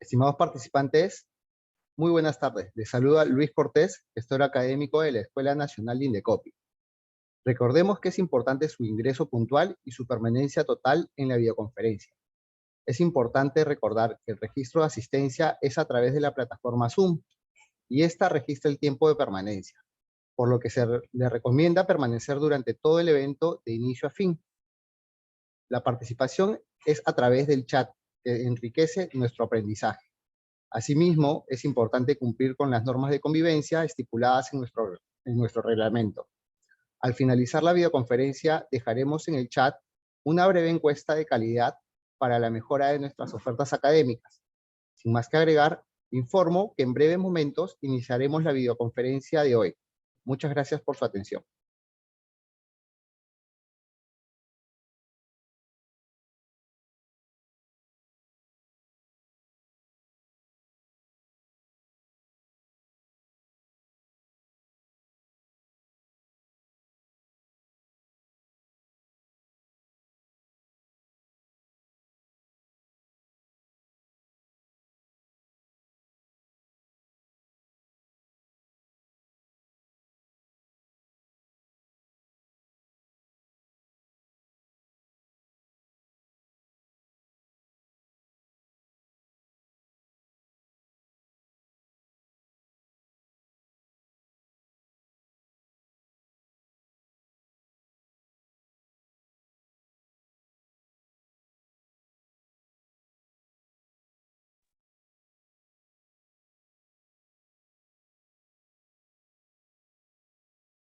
Estimados participantes, muy buenas tardes. Les saluda Luis Cortés, gestor académico de la Escuela Nacional de Indecopi. Recordemos que es importante su ingreso puntual y su permanencia total en la videoconferencia. Es importante recordar que el registro de asistencia es a través de la plataforma Zoom y esta registra el tiempo de permanencia, por lo que se le recomienda permanecer durante todo el evento de inicio a fin. La participación es a través del chat, que enriquece nuestro aprendizaje. Asimismo, es importante cumplir con las normas de convivencia estipuladas en nuestro reglamento. Al finalizar la videoconferencia, dejaremos en el chat una breve encuesta de calidad para la mejora de nuestras ofertas académicas. Sin más que agregar, informo que en breves momentos iniciaremos la videoconferencia de hoy. Muchas gracias por su atención.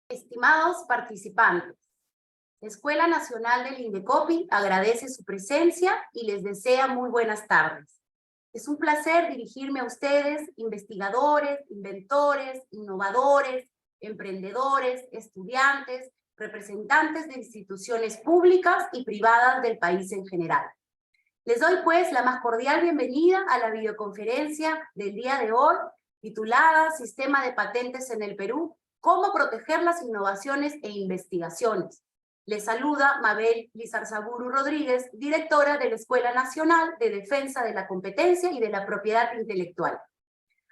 Estimados participantes, la Escuela Nacional del Indecopi agradece su presencia y les desea muy buenas tardes. Es un placer dirigirme a ustedes, investigadores, inventores, innovadores, emprendedores, estudiantes, representantes de instituciones públicas y privadas del país en general. Les doy pues la más cordial bienvenida a la videoconferencia del día de hoy, titulada Sistema de Patentes en el Perú, cómo proteger las innovaciones e investigaciones. Les saluda Mabel Lizarzaburu Rodríguez, directora de la Escuela Nacional de Defensa de la Competencia y de la Propiedad Intelectual.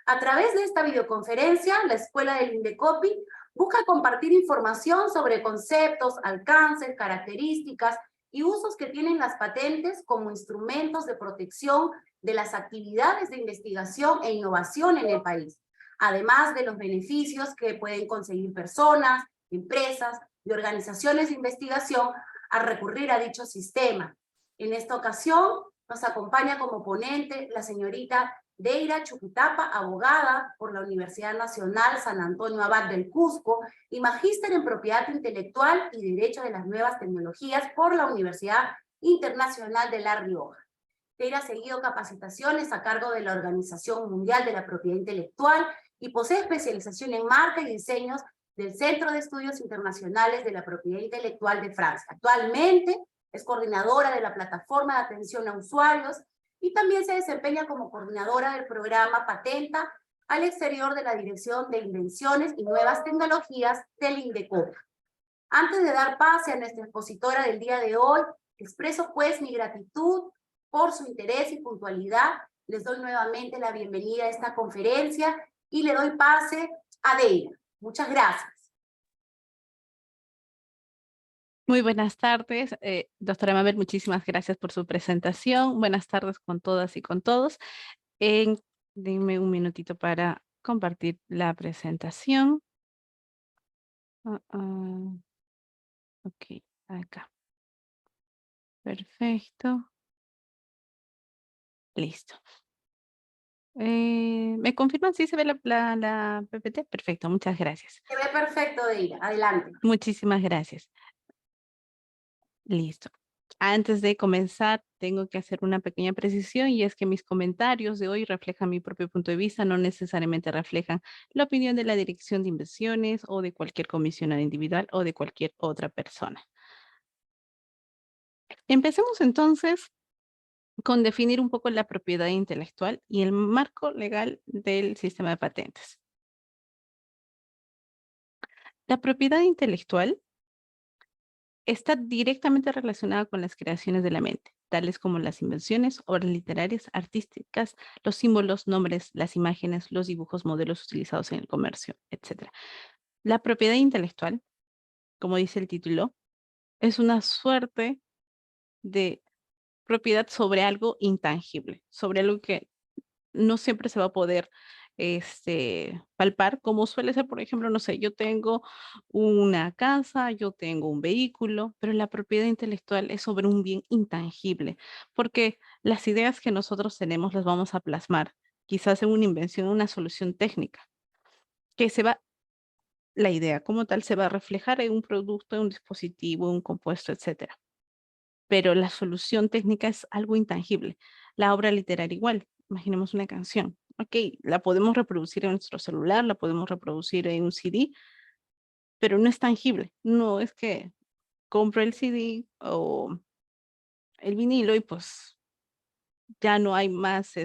A través de esta videoconferencia, la Escuela del Indecopi busca compartir información sobre conceptos, alcances, características y usos que tienen las patentes como instrumentos de protección de las actividades de investigación e innovación en el país, además de los beneficios que pueden conseguir personas, empresas y organizaciones de investigación al recurrir a dicho sistema. En esta ocasión nos acompaña como ponente la señorita Deira Chuquitapa, abogada por la Universidad Nacional San Antonio Abad del Cusco y magíster en Propiedad Intelectual y Derecho de las Nuevas Tecnologías por la Universidad Internacional de La Rioja. Deira ha seguido capacitaciones a cargo de la Organización Mundial de la Propiedad Intelectual y posee especialización en marca y diseños del Centro de Estudios Internacionales de la Propiedad Intelectual de Francia. Actualmente es coordinadora de la Plataforma de Atención a Usuarios y también se desempeña como coordinadora del programa Patenta al exterior de la Dirección de Invenciones y Nuevas Tecnologías del Indecopi. Antes de dar pase a nuestra expositora del día de hoy, expreso pues mi gratitud por su interés y puntualidad. Les doy nuevamente la bienvenida a esta conferencia y le doy pase a Deira. Muchas gracias. Muy buenas tardes, doctora Mabel, muchísimas gracias por su presentación. Buenas tardes con todas y con todos. Denme un minutito para compartir la presentación. Ok, acá. Perfecto. Listo. ¿Me confirman si se ve la PPT? Perfecto, muchas gracias. Se ve perfecto, Deira. Adelante. Muchísimas gracias. Listo. Antes de comenzar, tengo que hacer una pequeña precisión y es que mis comentarios de hoy reflejan mi propio punto de vista, no necesariamente reflejan la opinión de la Dirección de Inversiones o de cualquier comisionado individual o de cualquier otra persona. Empecemos entonces con definir un poco la propiedad intelectual y el marco legal del sistema de patentes. La propiedad intelectual está directamente relacionada con las creaciones de la mente. tales como las invenciones, obras literarias, artísticas, los símbolos, nombres, las imágenes, los dibujos, modelos utilizados en el comercio, etc. La propiedad intelectual, como dice el título, es una suerte de propiedad sobre algo intangible, sobre algo que no siempre se va a poder palpar, como suele ser, por ejemplo, no sé, yo tengo una casa, yo tengo un vehículo, pero la propiedad intelectual es sobre un bien intangible, porque las ideas que nosotros tenemos las vamos a plasmar, quizás en una invención, una solución técnica, que se va, la idea como tal se va a reflejar en un producto, en un dispositivo, en un compuesto, etcétera. Pero la solución técnica es algo intangible. La obra literaria igual, imaginemos una canción. Ok, la podemos reproducir en nuestro celular, la podemos reproducir en un CD, pero no es tangible. No es que compro el CD o el vinilo y pues ya no hay más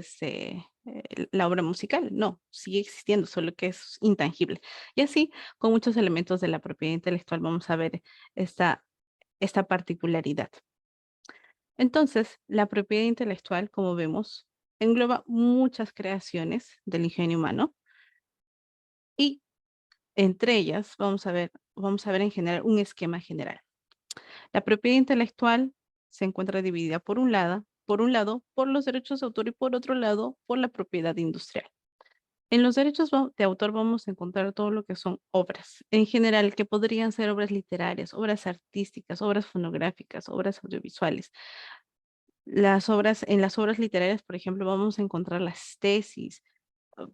la obra musical. No, sigue existiendo, solo que es intangible. Y así, con muchos elementos de la propiedad intelectual vamos a ver esta, esta particularidad. Entonces, la propiedad intelectual, como vemos, engloba muchas creaciones del ingenio humano y entre ellas vamos a ver en general un esquema general. La propiedad intelectual se encuentra dividida por un lado, por los derechos de autor y por otro lado, por la propiedad industrial. En los derechos de autor vamos a encontrar todo lo que son obras, en general, que podrían ser obras literarias, obras artísticas, obras fonográficas, obras audiovisuales. En las obras literarias, por ejemplo, vamos a encontrar las tesis,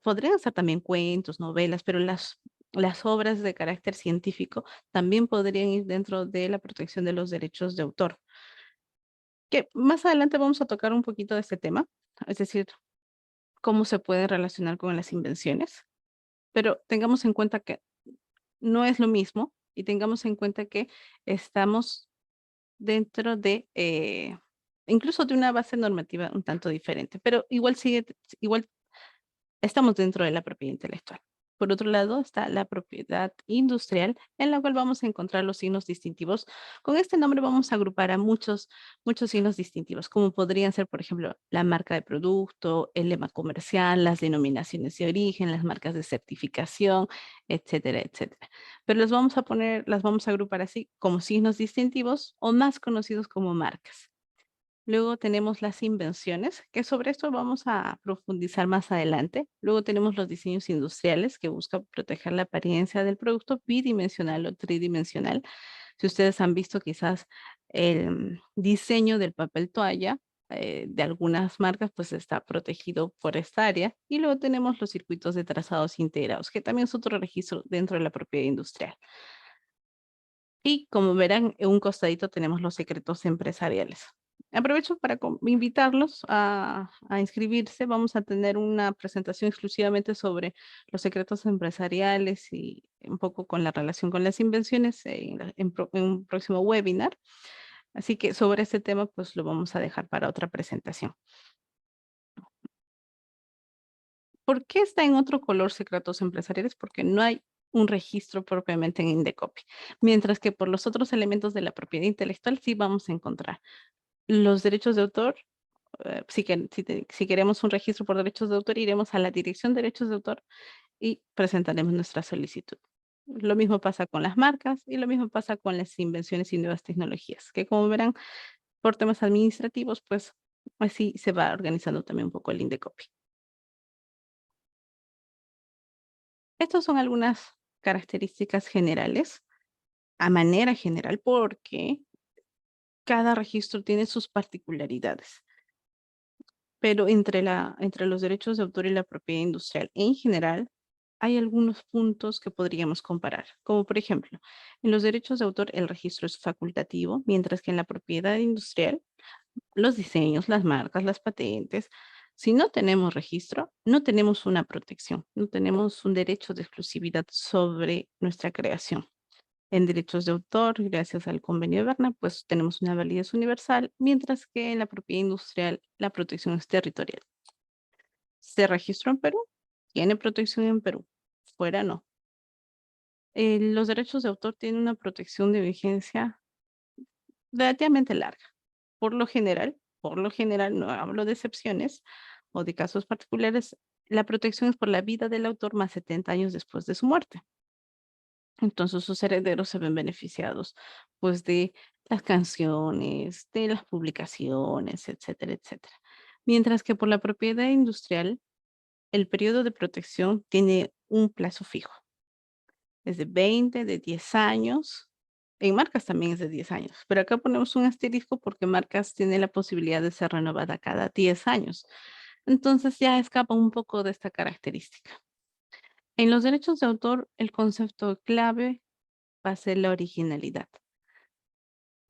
podrían ser también cuentos, novelas, pero las obras de carácter científico también podrían ir dentro de la protección de los derechos de autor. Que más adelante vamos a tocar un poquito de este tema, es decir, cómo se puede relacionar con las invenciones, pero tengamos en cuenta que no es lo mismo y tengamos en cuenta que estamos dentro de, incluso de una base normativa un tanto diferente, pero igual estamos dentro de la propiedad intelectual. Por otro lado está la propiedad industrial, en la cual vamos a encontrar los signos distintivos. Con este nombre vamos a agrupar a muchos signos distintivos, como podrían ser, por ejemplo, la marca de producto, el lema comercial, las denominaciones de origen, las marcas de certificación, etcétera, etcétera. Pero las vamos a agrupar así como signos distintivos o más conocidos como marcas. Luego tenemos las invenciones, que sobre esto vamos a profundizar más adelante. Luego tenemos los diseños industriales, que buscan proteger la apariencia del producto bidimensional o tridimensional. Si ustedes han visto quizás el diseño del papel toalla de algunas marcas, pues está protegido por esta área. Y luego tenemos los circuitos de trazados integrados, que también es otro registro dentro de la propiedad industrial. Y como verán, en un costadito tenemos los secretos empresariales. Aprovecho para invitarlos a inscribirse. Vamos a tener una presentación exclusivamente sobre los secretos empresariales y un poco con la relación con las invenciones en un próximo webinar. Así que sobre este tema, pues lo vamos a dejar para otra presentación. ¿Por qué está en otro color secretos empresariales? Porque no hay un registro propiamente en Indecopy, mientras que por los otros elementos de la propiedad intelectual sí vamos a encontrar los derechos de autor. Si queremos un registro por derechos de autor, iremos a la Dirección de Derechos de Autor y presentaremos nuestra solicitud. Lo mismo pasa con las marcas y lo mismo pasa con las invenciones y nuevas tecnologías, que como verán, por temas administrativos, pues así se va organizando también un poco el Indecopy. Estas son algunas características generales, a manera general, porque cada registro tiene sus particularidades. Pero entre los derechos de autor y la propiedad industrial en general, hay algunos puntos que podríamos comparar, como por ejemplo, en los derechos de autor el registro es facultativo, mientras que en la propiedad industrial, los diseños, las marcas, las patentes, si no tenemos registro, no tenemos una protección, no tenemos un derecho de exclusividad sobre nuestra creación. En derechos de autor, gracias al convenio de Berna, pues tenemos una validez universal, mientras que en la propiedad industrial la protección es territorial. Se registró en Perú, tiene protección en Perú, fuera no. Los derechos de autor tienen una protección de vigencia relativamente larga. Por lo general, por lo general, no hablo de excepciones o de casos particulares, la protección es por la vida del autor más 70 años después de su muerte. Entonces sus herederos se ven beneficiados, pues, de las canciones, de las publicaciones, etcétera, etcétera. Mientras que por la propiedad industrial, el periodo de protección tiene un plazo fijo. Es de 20, de 10 años. En marcas también es de 10 años, pero acá ponemos un asterisco porque marcas tiene la posibilidad de ser renovada cada 10 años. Entonces ya escapa un poco de esta característica. En los derechos de autor, el concepto clave va a ser la originalidad,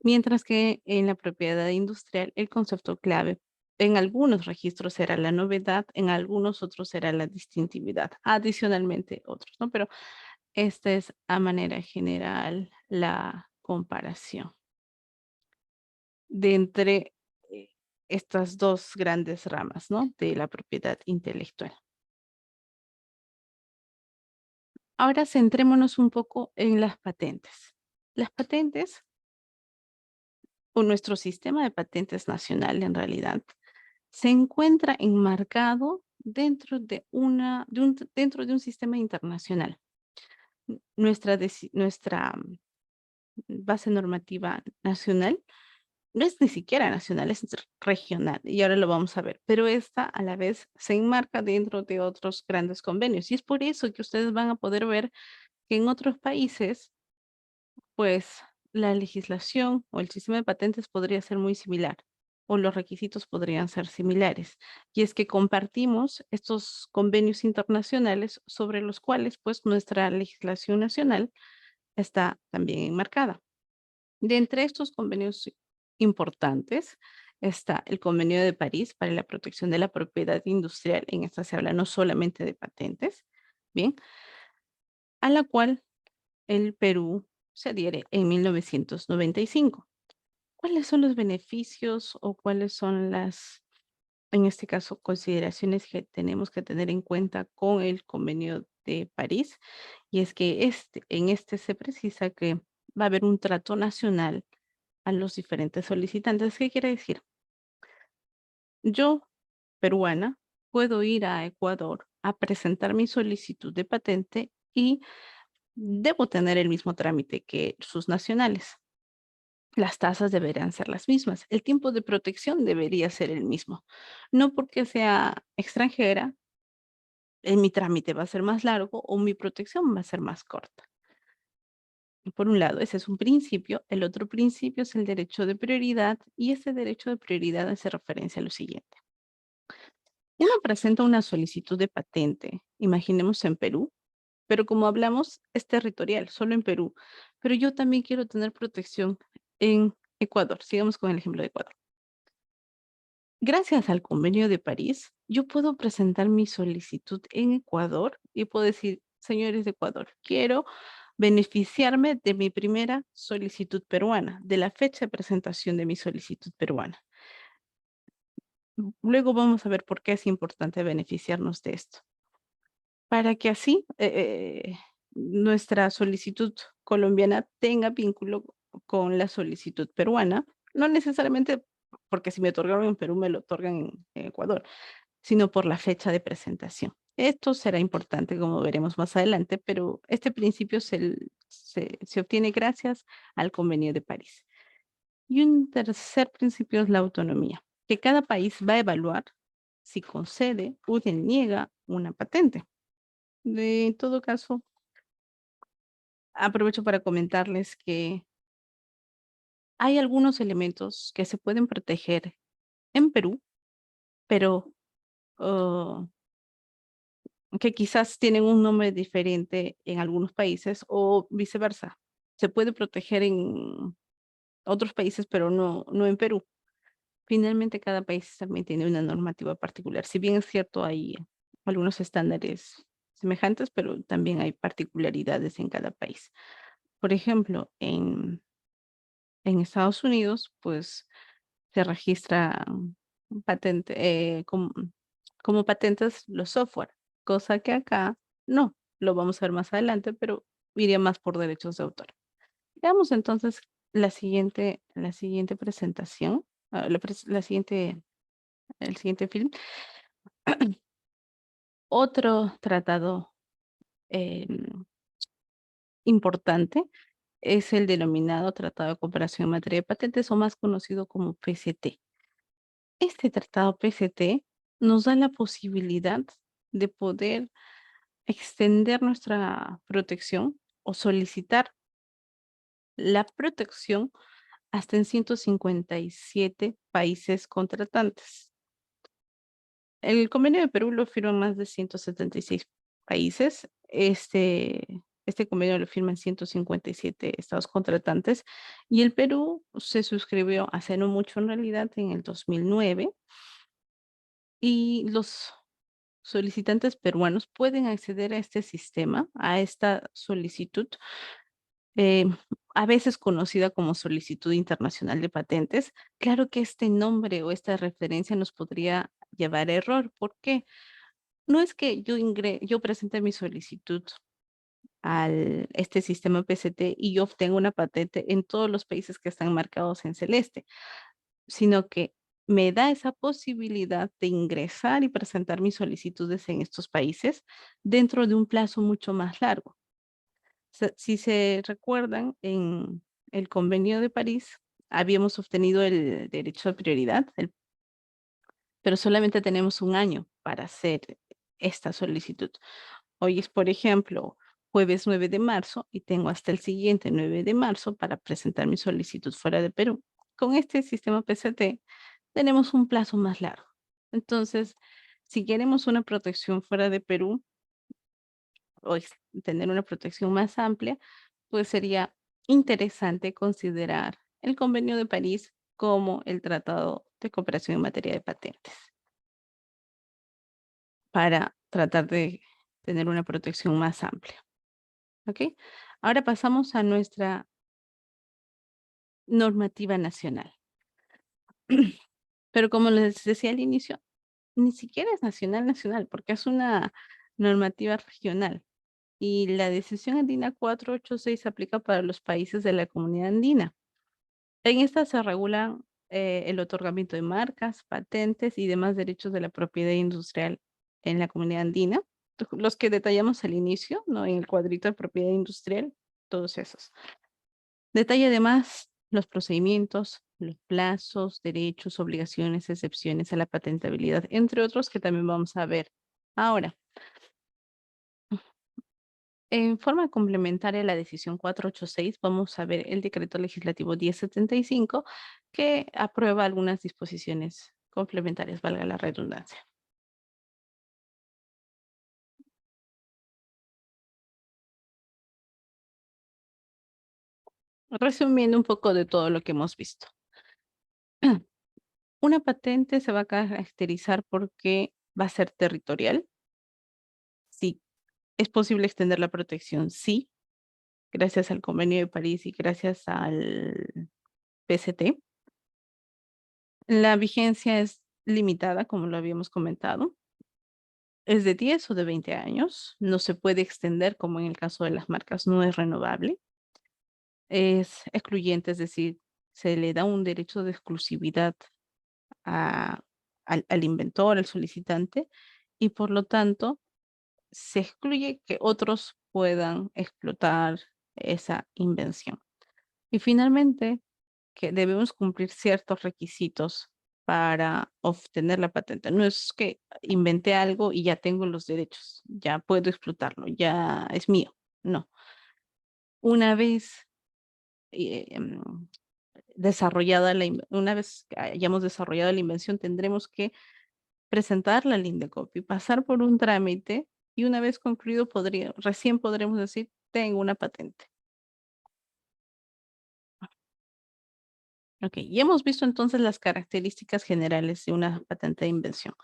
mientras que en la propiedad industrial, el concepto clave en algunos registros será la novedad, en algunos otros será la distintividad, adicionalmente otros, ¿no? Pero esta es a manera general la comparación de entre eh, estas dos grandes ramas, ¿no? De la propiedad intelectual. Ahora centrémonos un poco en las patentes. Las patentes o nuestro sistema de patentes nacional en realidad se encuentra enmarcado dentro de un sistema internacional. Nuestra base normativa nacional no es ni siquiera nacional, es regional, y ahora lo vamos a ver, pero esta a la vez se enmarca dentro de otros grandes convenios, y es por eso que ustedes van a poder ver que en otros países, pues, la legislación o el sistema de patentes podría ser muy similar, o los requisitos podrían ser similares, y es que compartimos estos convenios internacionales sobre los cuales, pues, nuestra legislación nacional está también enmarcada. De entre estos convenios importantes está el Convenio de París para la protección de la propiedad industrial. En esta se habla no solamente de patentes, bien, a la cual el Perú se adhiere en 1995. ¿Cuáles son los beneficios o cuáles son las, en este caso, consideraciones que tenemos que tener en cuenta con el Convenio de París? Y es que en este se precisa que va a haber un trato nacional a los diferentes solicitantes. ¿Qué quiere decir? Yo, peruana, puedo ir a Ecuador a presentar mi solicitud de patente y debo tener el mismo trámite que sus nacionales. Las tasas deberían ser las mismas. El tiempo de protección debería ser el mismo. No porque sea extranjera, mi trámite va a ser más largo o mi protección va a ser más corta. Por un lado, ese es un principio. El otro principio es el derecho de prioridad y ese derecho de prioridad hace referencia a lo siguiente. Uno presenta una solicitud de patente, imaginemos en Perú, pero como hablamos, es territorial, solo en Perú. Pero yo también quiero tener protección en Ecuador. Sigamos con el ejemplo de Ecuador. Gracias al Convenio de París, yo puedo presentar mi solicitud en Ecuador y puedo decir, señores de Ecuador, quiero beneficiarme de mi primera solicitud peruana, de la fecha de presentación de mi solicitud peruana. Luego vamos a ver por qué es importante beneficiarnos de esto. Para que así nuestra solicitud colombiana tenga vínculo con la solicitud peruana, no necesariamente porque si me otorgaron en Perú me lo otorgan en Ecuador, sino por la fecha de presentación. Esto será importante, como veremos más adelante, pero este principio se obtiene gracias al Convenio de París. Y un tercer principio es la autonomía, que cada país va a evaluar si concede o deniega una patente. En todo caso, aprovecho para comentarles que hay algunos elementos que se pueden proteger en Perú, pero oh, que quizás tienen un nombre diferente en algunos países o viceversa. Se puede proteger en otros países, pero no en Perú. Finalmente, cada país también tiene una normativa particular. Si bien es cierto, hay algunos estándares semejantes, pero también hay particularidades en cada país. Por ejemplo, en Estados Unidos, pues se registra patente, como patentes los software, cosa que acá no. Lo vamos a ver más adelante, pero iría más por derechos de autor. Veamos entonces la siguiente presentación. el siguiente film. Otro tratado importante es el denominado Tratado de Cooperación en Materia de Patentes, o más conocido como PCT. Este tratado PCT nos da la posibilidad de poder extender nuestra protección o solicitar la protección hasta en 157 países contratantes. El convenio de Perú lo firman más de 176 países. Este convenio lo firman 157 estados contratantes y el Perú se suscribió hace no mucho, en realidad, en el 2009, y los solicitantes peruanos pueden acceder a este sistema, a esta solicitud, eh, a veces conocida como solicitud internacional de patentes. Claro que este nombre o esta referencia nos podría llevar a error. ¿Por qué? No es que yo presente mi solicitud al este sistema PCT y yo obtengo una patente en todos los países que están marcados en celeste, sino que me da esa posibilidad de ingresar y presentar mis solicitudes en estos países dentro de un plazo mucho más largo. Si se recuerdan, en el Convenio de París habíamos obtenido el derecho de prioridad, pero solamente tenemos un año para hacer esta solicitud. Hoy es, por ejemplo, jueves 9 de marzo y tengo hasta el siguiente 9 de marzo para presentar mi solicitud fuera de Perú. Con este sistema PCT tenemos un plazo más largo. Entonces, si queremos una protección fuera de Perú o tener una protección más amplia, pues sería interesante considerar el Convenio de París como el Tratado de Cooperación en materia de patentes, para tratar de tener una protección más amplia. ¿Ok? Ahora pasamos a nuestra normativa nacional. Pero como les decía al inicio, ni siquiera es nacional, porque es una normativa regional. Y la decisión andina 486 se aplica para los países de la comunidad andina. En esta se regula el otorgamiento de marcas, patentes y demás derechos de la propiedad industrial en la comunidad andina, los que detallamos al inicio, ¿no? En el cuadrito de propiedad industrial, todos esos. Detalla además los procedimientos, los plazos, derechos, obligaciones, excepciones a la patentabilidad, entre otros que también vamos a ver ahora. En forma complementaria a la decisión 486, vamos a ver el decreto legislativo 1075, que aprueba algunas disposiciones complementarias, valga la redundancia. Resumiendo un poco de todo lo que hemos visto. Una patente se va a caracterizar porque va a ser territorial. Sí. ¿Es posible extender la protección? Sí, gracias al Convenio de París y gracias al PCT. La vigencia es limitada, como lo habíamos comentado. Es de 10 o de 20 años. No se puede extender, como en el caso de las marcas, no es renovable. Es excluyente, es decir, se le da un derecho de exclusividad al inventor, al solicitante, y por lo tanto se excluye que otros puedan explotar esa invención. Y finalmente, que debemos cumplir ciertos requisitos para obtener la patente. No es que inventé algo y ya tengo los derechos, ya puedo explotarlo, ya es mío. No. Una vez desarrollada una vez que hayamos desarrollado la invención, tendremos que presentarla al INDECOPI, pasar por un trámite, y una vez concluido recién podremos decir, tengo una patente. Ok, y hemos visto entonces las características generales de una patente de invención.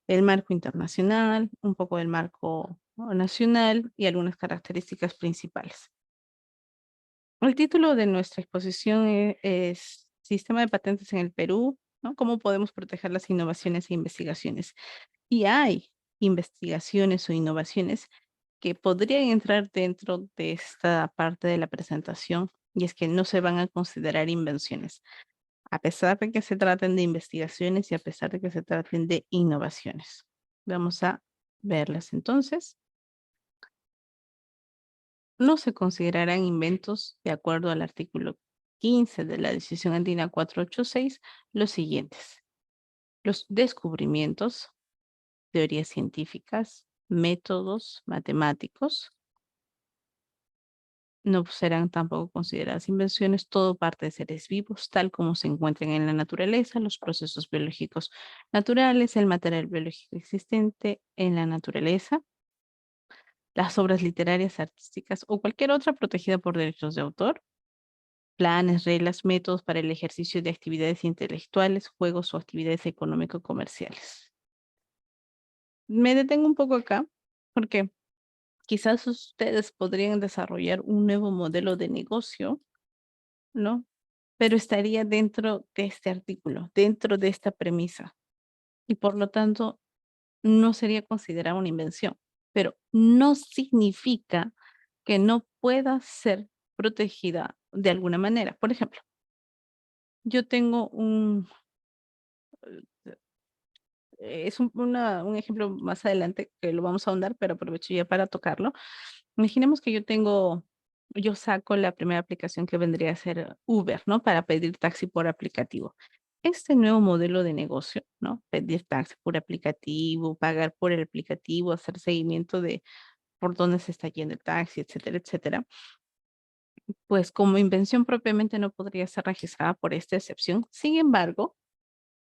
El marco internacional, un poco del marco nacional y algunas características principales. El título de nuestra exposición es Sistema de Patentes en el Perú, ¿no? ¿Cómo podemos proteger las innovaciones e investigaciones? Y hay investigaciones o innovaciones que podrían entrar dentro de esta parte de la presentación, y es que no se van a considerar invenciones. a pesar de que se traten de investigaciones y a pesar de que se traten de innovaciones. Vamos a verlas entonces. No se considerarán inventos, de acuerdo al artículo 15 de la decisión andina 486, los siguientes: los descubrimientos, teorías científicas, métodos matemáticos. No serán tampoco consideradas invenciones todo parte de seres vivos, tal como se encuentran en la naturaleza, los procesos biológicos naturales, el material biológico existente en la naturaleza, las obras literarias, artísticas o cualquier otra protegida por derechos de autor, planes, reglas, métodos para el ejercicio de actividades intelectuales, juegos o actividades económico-comerciales. Me detengo un poco acá porque quizás ustedes podrían desarrollar un nuevo modelo de negocio, ¿no? Pero estaría dentro de este artículo, dentro de esta premisa, y por lo tanto no sería considerada una invención, pero no significa que no pueda ser protegida de alguna manera. Por ejemplo, yo tengo es un ejemplo más adelante que lo vamos a ahondar, pero aprovecho ya para tocarlo. Imaginemos que yo saco la primera aplicación que vendría a ser Uber, ¿no? Para pedir taxi por aplicativo. Este nuevo modelo de negocio, ¿no? Pedir taxi por aplicativo, pagar por el aplicativo, hacer seguimiento de por dónde se está yendo el taxi, etcétera, etcétera. Pues como invención propiamente no podría ser registrada por esta excepción. Sin embargo,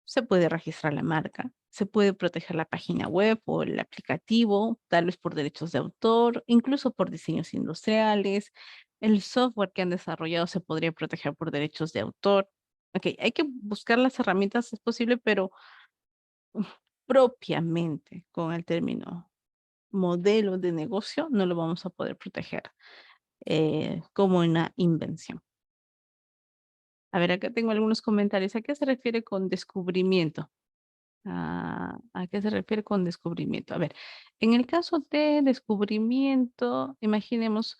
se puede registrar la marca, se puede proteger la página web o el aplicativo, tal vez por derechos de autor, incluso por diseños industriales. El software que han desarrollado se podría proteger por derechos de autor. Ok, hay que buscar las herramientas, es posible, pero propiamente con el término modelo de negocio no lo vamos a poder proteger como una invención. A ver, acá tengo algunos comentarios. ¿A qué se refiere con descubrimiento? ¿A qué se refiere con descubrimiento? A ver, en el caso de descubrimiento, imaginemos,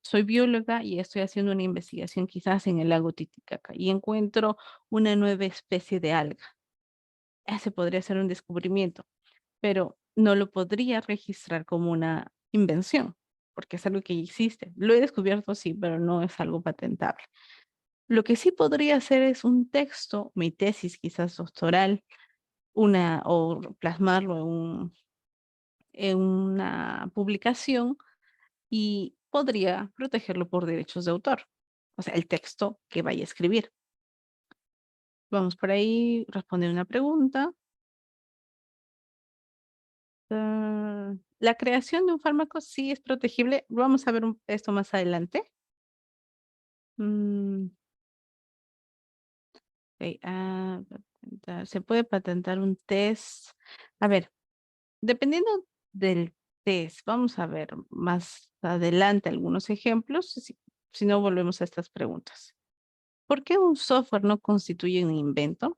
soy bióloga y estoy haciendo una investigación quizás en el lago Titicaca y encuentro una nueva especie de alga. Ese podría ser un descubrimiento, pero no lo podría registrar como una invención, porque es algo que ya existe. Lo he descubierto, sí, pero no es algo patentable. Lo que sí podría hacer es un texto, mi tesis quizás doctoral, o plasmarlo en una publicación y podría protegerlo por derechos de autor, o sea, el texto que vaya a escribir. Vamos por ahí, responder una pregunta. La creación de un fármaco sí es protegible. Vamos a ver esto más adelante. Mm, ok, se puede patentar un test. A ver, dependiendo del test, vamos a ver más adelante algunos ejemplos, si no volvemos a estas preguntas. ¿Por qué un software no constituye un invento?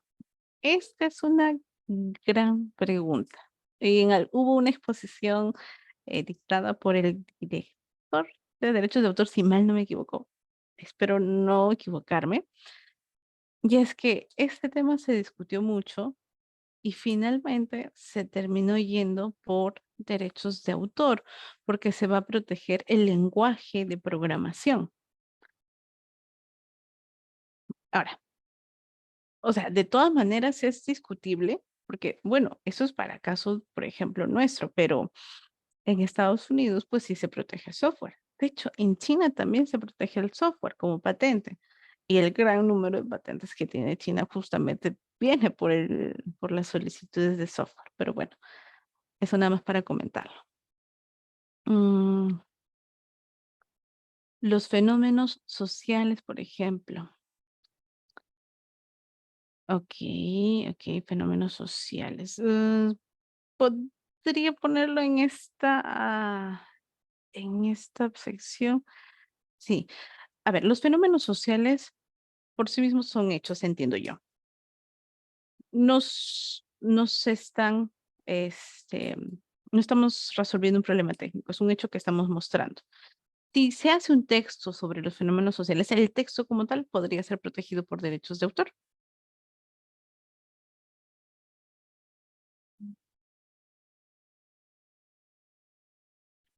Esta es una gran pregunta. Hubo una exposición dictada por el director de derechos de autor, si mal no me equivoco. Espero no equivocarme. Y es que este tema se discutió mucho y finalmente se terminó yendo por derechos de autor, porque se va a proteger el lenguaje de programación. Ahora, o sea, de todas maneras es discutible, porque, bueno, eso es para casos, por ejemplo, nuestro, pero en Estados Unidos, pues sí se protege el software. De hecho, en China también se protege el software como patente. Y el gran número de patentes que tiene China justamente viene por las solicitudes de software. Pero bueno, eso nada más para comentarlo. Mm, los fenómenos sociales, por ejemplo. Ok, ok, fenómenos sociales. Podría ponerlo en esta sección. Sí, a ver, los fenómenos sociales por sí mismos son hechos, entiendo yo. Nos están, no estamos resolviendo un problema técnico, es un hecho que estamos mostrando. Si se hace un texto sobre los fenómenos sociales, el texto como tal podría ser protegido por derechos de autor.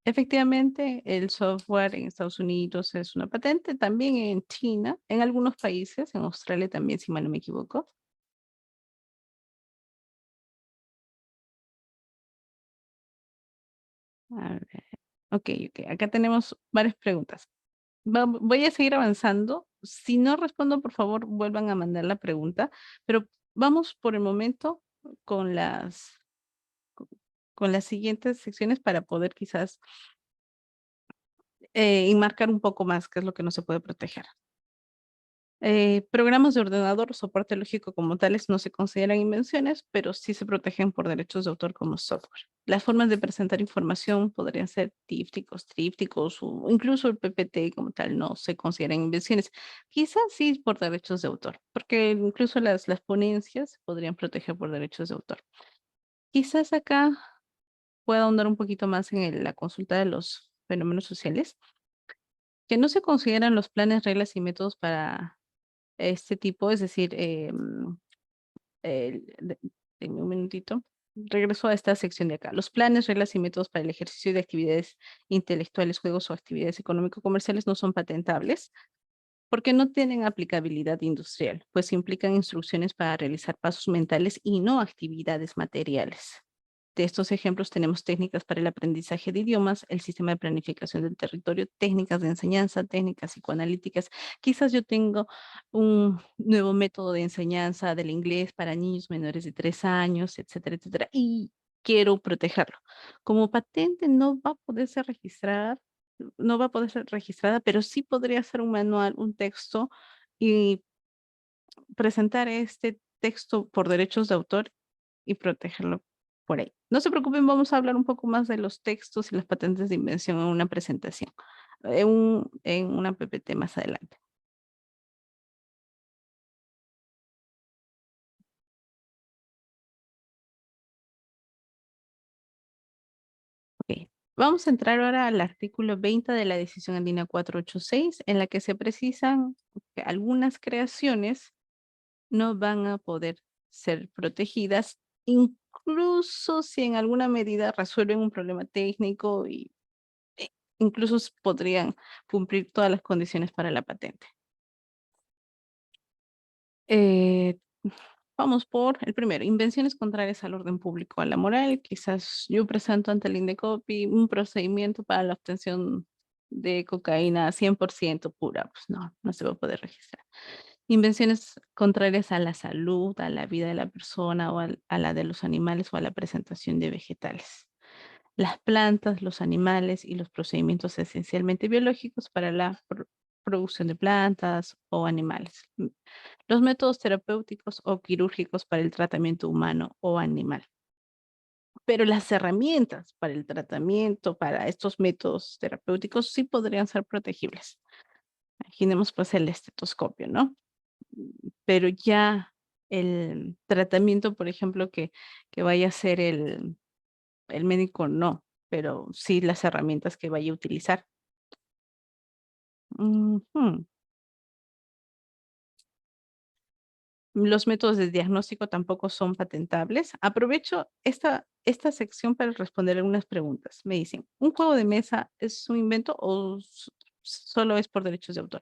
Efectivamente, el software en Estados Unidos es una patente, también en China, en algunos países, en Australia también, si mal no me equivoco. A ver, ok, acá tenemos varias preguntas. Voy a seguir avanzando. Si no respondo, por favor, vuelvan a mandar la pregunta, pero vamos por el momento con con las siguientes secciones para poder quizás enmarcar un poco más qué es lo que no se puede proteger. Programas de ordenador o soporte lógico como tales no se consideran invenciones, pero sí se protegen por derechos de autor como software. Las formas de presentar información podrían ser trípticos o incluso el PPT como tal no se consideran invenciones. Quizás sí por derechos de autor, porque incluso las ponencias se podrían proteger por derechos de autor. Quizás acá pueda ahondar un poquito más en la consulta de los fenómenos sociales, que no se consideran los planes, reglas y métodos para este tipo, es decir, denme un minutito. Regreso a esta sección de acá. Los planes, reglas y métodos para el ejercicio de actividades intelectuales, juegos o actividades económico-comerciales no son patentables porque no tienen aplicabilidad industrial, pues implican instrucciones para realizar pasos mentales y no actividades materiales. De estos ejemplos tenemos técnicas para el aprendizaje de idiomas, el sistema de planificación del territorio, técnicas de enseñanza, técnicas psicoanalíticas. Quizás yo tengo un nuevo método de enseñanza del inglés para niños menores de 3 años, etcétera, etcétera, y quiero protegerlo. Como patente no va a poder ser registrada, no va a poder ser registrada, pero sí podría ser un manual, un texto y presentar este texto por derechos de autor y protegerlo por ahí. No se preocupen, vamos a hablar un poco más de los textos y las patentes de invención en una presentación, en una PPT más adelante. Ok, vamos a entrar ahora al artículo 20 de la decisión andina 486, en la que se precisan que algunas creaciones no van a poder ser protegidas, incluso si en alguna medida resuelven un problema técnico y e incluso podrían cumplir todas las condiciones para la patente. Eh, Vamos por el primero, invenciones contrarias al orden público o a la moral. Quizás yo presento ante el INDECOPI un procedimiento para la obtención de cocaína 100% pura. Pues no, no se va a poder registrar. Invenciones contrarias a la salud, a la vida de la persona o a la de los animales o a la presentación de vegetales. Las plantas, los animales y los procedimientos esencialmente biológicos para la producción de plantas o animales. Los métodos terapéuticos o quirúrgicos para el tratamiento humano o animal. Pero las herramientas para el tratamiento, para estos métodos terapéuticos, sí podrían ser protegibles. Imaginemos pues el estetoscopio, ¿no? Pero ya el tratamiento, por ejemplo, que vaya a hacer el médico, no, pero sí las herramientas que vaya a utilizar. Ujú. Los métodos de diagnóstico tampoco son patentables. Aprovecho esta sección para responder algunas preguntas. Me dicen, ¿un juego de mesa es un invento o solo es por derechos de autor?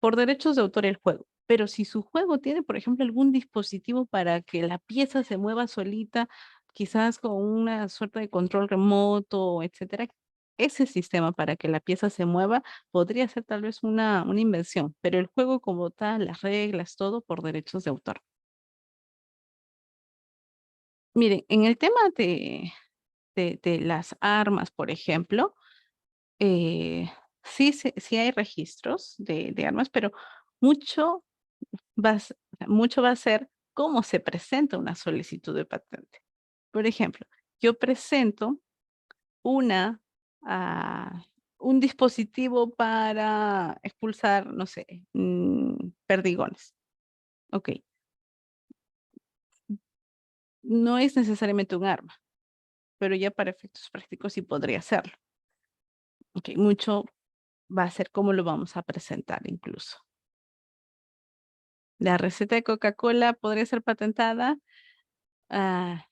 Por derechos de autor el juego, pero si su juego tiene, por ejemplo, algún dispositivo para que la pieza se mueva solita, quizás con una suerte de control remoto, etcétera, ese sistema para que la pieza se mueva podría ser tal vez una invención, pero el juego como tal, las reglas, todo por derechos de autor. Miren, en el tema de las armas, por ejemplo, sí hay registros de armas, pero mucho mucho va a ser cómo se presenta una solicitud de patente. Por ejemplo, yo presento una, ah, un dispositivo para expulsar, no sé, perdigones. Ok, no es necesariamente un arma, pero ya para efectos prácticos sí podría serlo. Ok, mucho va a ser cómo lo vamos a presentar incluso. La receta de Coca-Cola podría ser patentada. Ah,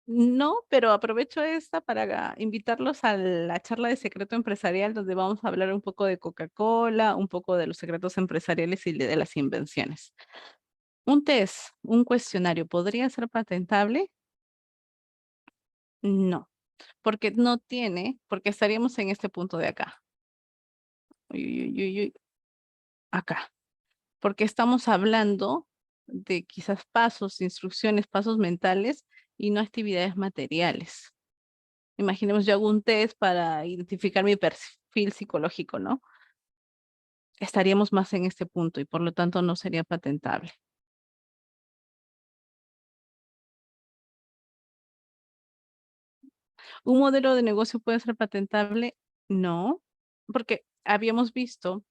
no, pero aprovecho esta para invitarlos a la charla de secreto empresarial, donde vamos a hablar un poco de Coca-Cola, un poco de los secretos empresariales y de las invenciones. Un test, un cuestionario, ¿podría ser patentable? No, porque estaríamos en este punto de acá. Uy, uy, uy, uy, uy, acá. Porque estamos hablando de quizás pasos, instrucciones, pasos mentales y no actividades materiales. Imaginemos, yo hago un test para identificar mi perfil psicológico, ¿no? Estaríamos más en este punto y por lo tanto no sería patentable. ¿Un modelo de negocio puede ser patentable? No, porque habíamos visto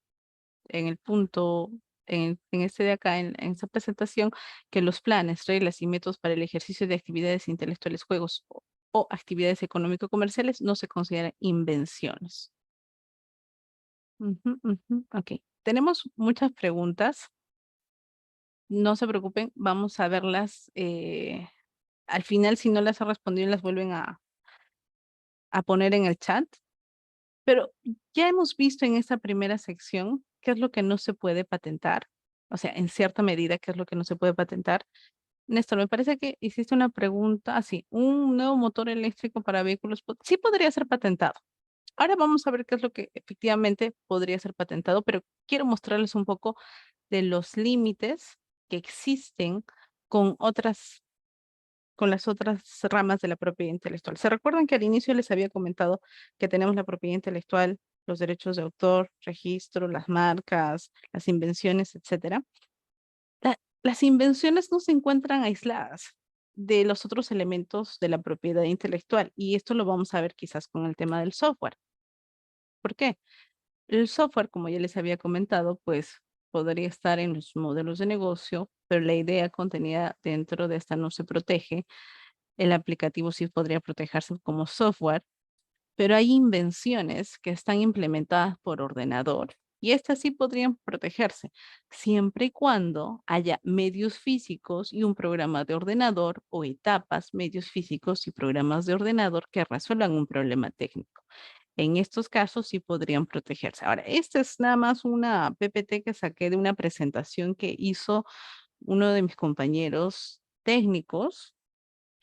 en el punto, en este de acá, en esta presentación, que los planes, reglas y métodos para el ejercicio de actividades intelectuales, juegos o actividades económico-comerciales no se consideran invenciones. Ujú, ujú, ok. Tenemos muchas preguntas. No se preocupen, vamos a verlas al final. Si no las ha respondido, las vuelven a poner en el chat. Pero ya hemos visto en esta primera sección qué es lo que no se puede patentar. O sea, en cierta medida, qué es lo que no se puede patentar. Néstor, me parece que hiciste una pregunta así. ¿Un nuevo motor eléctrico para vehículos sí podría ser patentado? Ahora vamos a ver qué es lo que efectivamente podría ser patentado, pero quiero mostrarles un poco de los límites que existen con con las otras ramas de la propiedad intelectual. ¿Se recuerdan que al inicio les había comentado que tenemos la propiedad intelectual, los derechos de autor, registro, las marcas, las invenciones, etcétera? Las invenciones no se encuentran aisladas de los otros elementos de la propiedad intelectual, y esto lo vamos a ver quizás con el tema del software. ¿Por qué? El software, como ya les había comentado, pues podría estar en los modelos de negocio, pero la idea contenida dentro de esta no se protege. El aplicativo sí podría protegerse como software, pero hay invenciones que están implementadas por ordenador y estas sí podrían protegerse, siempre y cuando haya medios físicos y un programa de ordenador o etapas, medios físicos y programas de ordenador que resuelvan un problema técnico. En estos casos sí podrían protegerse. Ahora, esta es nada más una PPT que saqué de una presentación que hizo uno de mis compañeros técnicos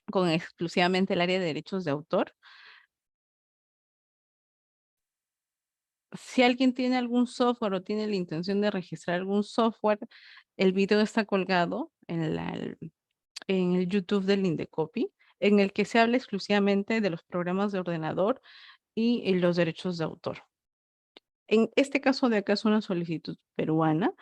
con exclusivamente el área de derechos de autor. Si alguien tiene algún software o tiene la intención de registrar algún software, el video está colgado en el YouTube del Indecopi, en el que se habla exclusivamente de los programas de ordenador y los derechos de autor. En este caso de acá es una solicitud peruana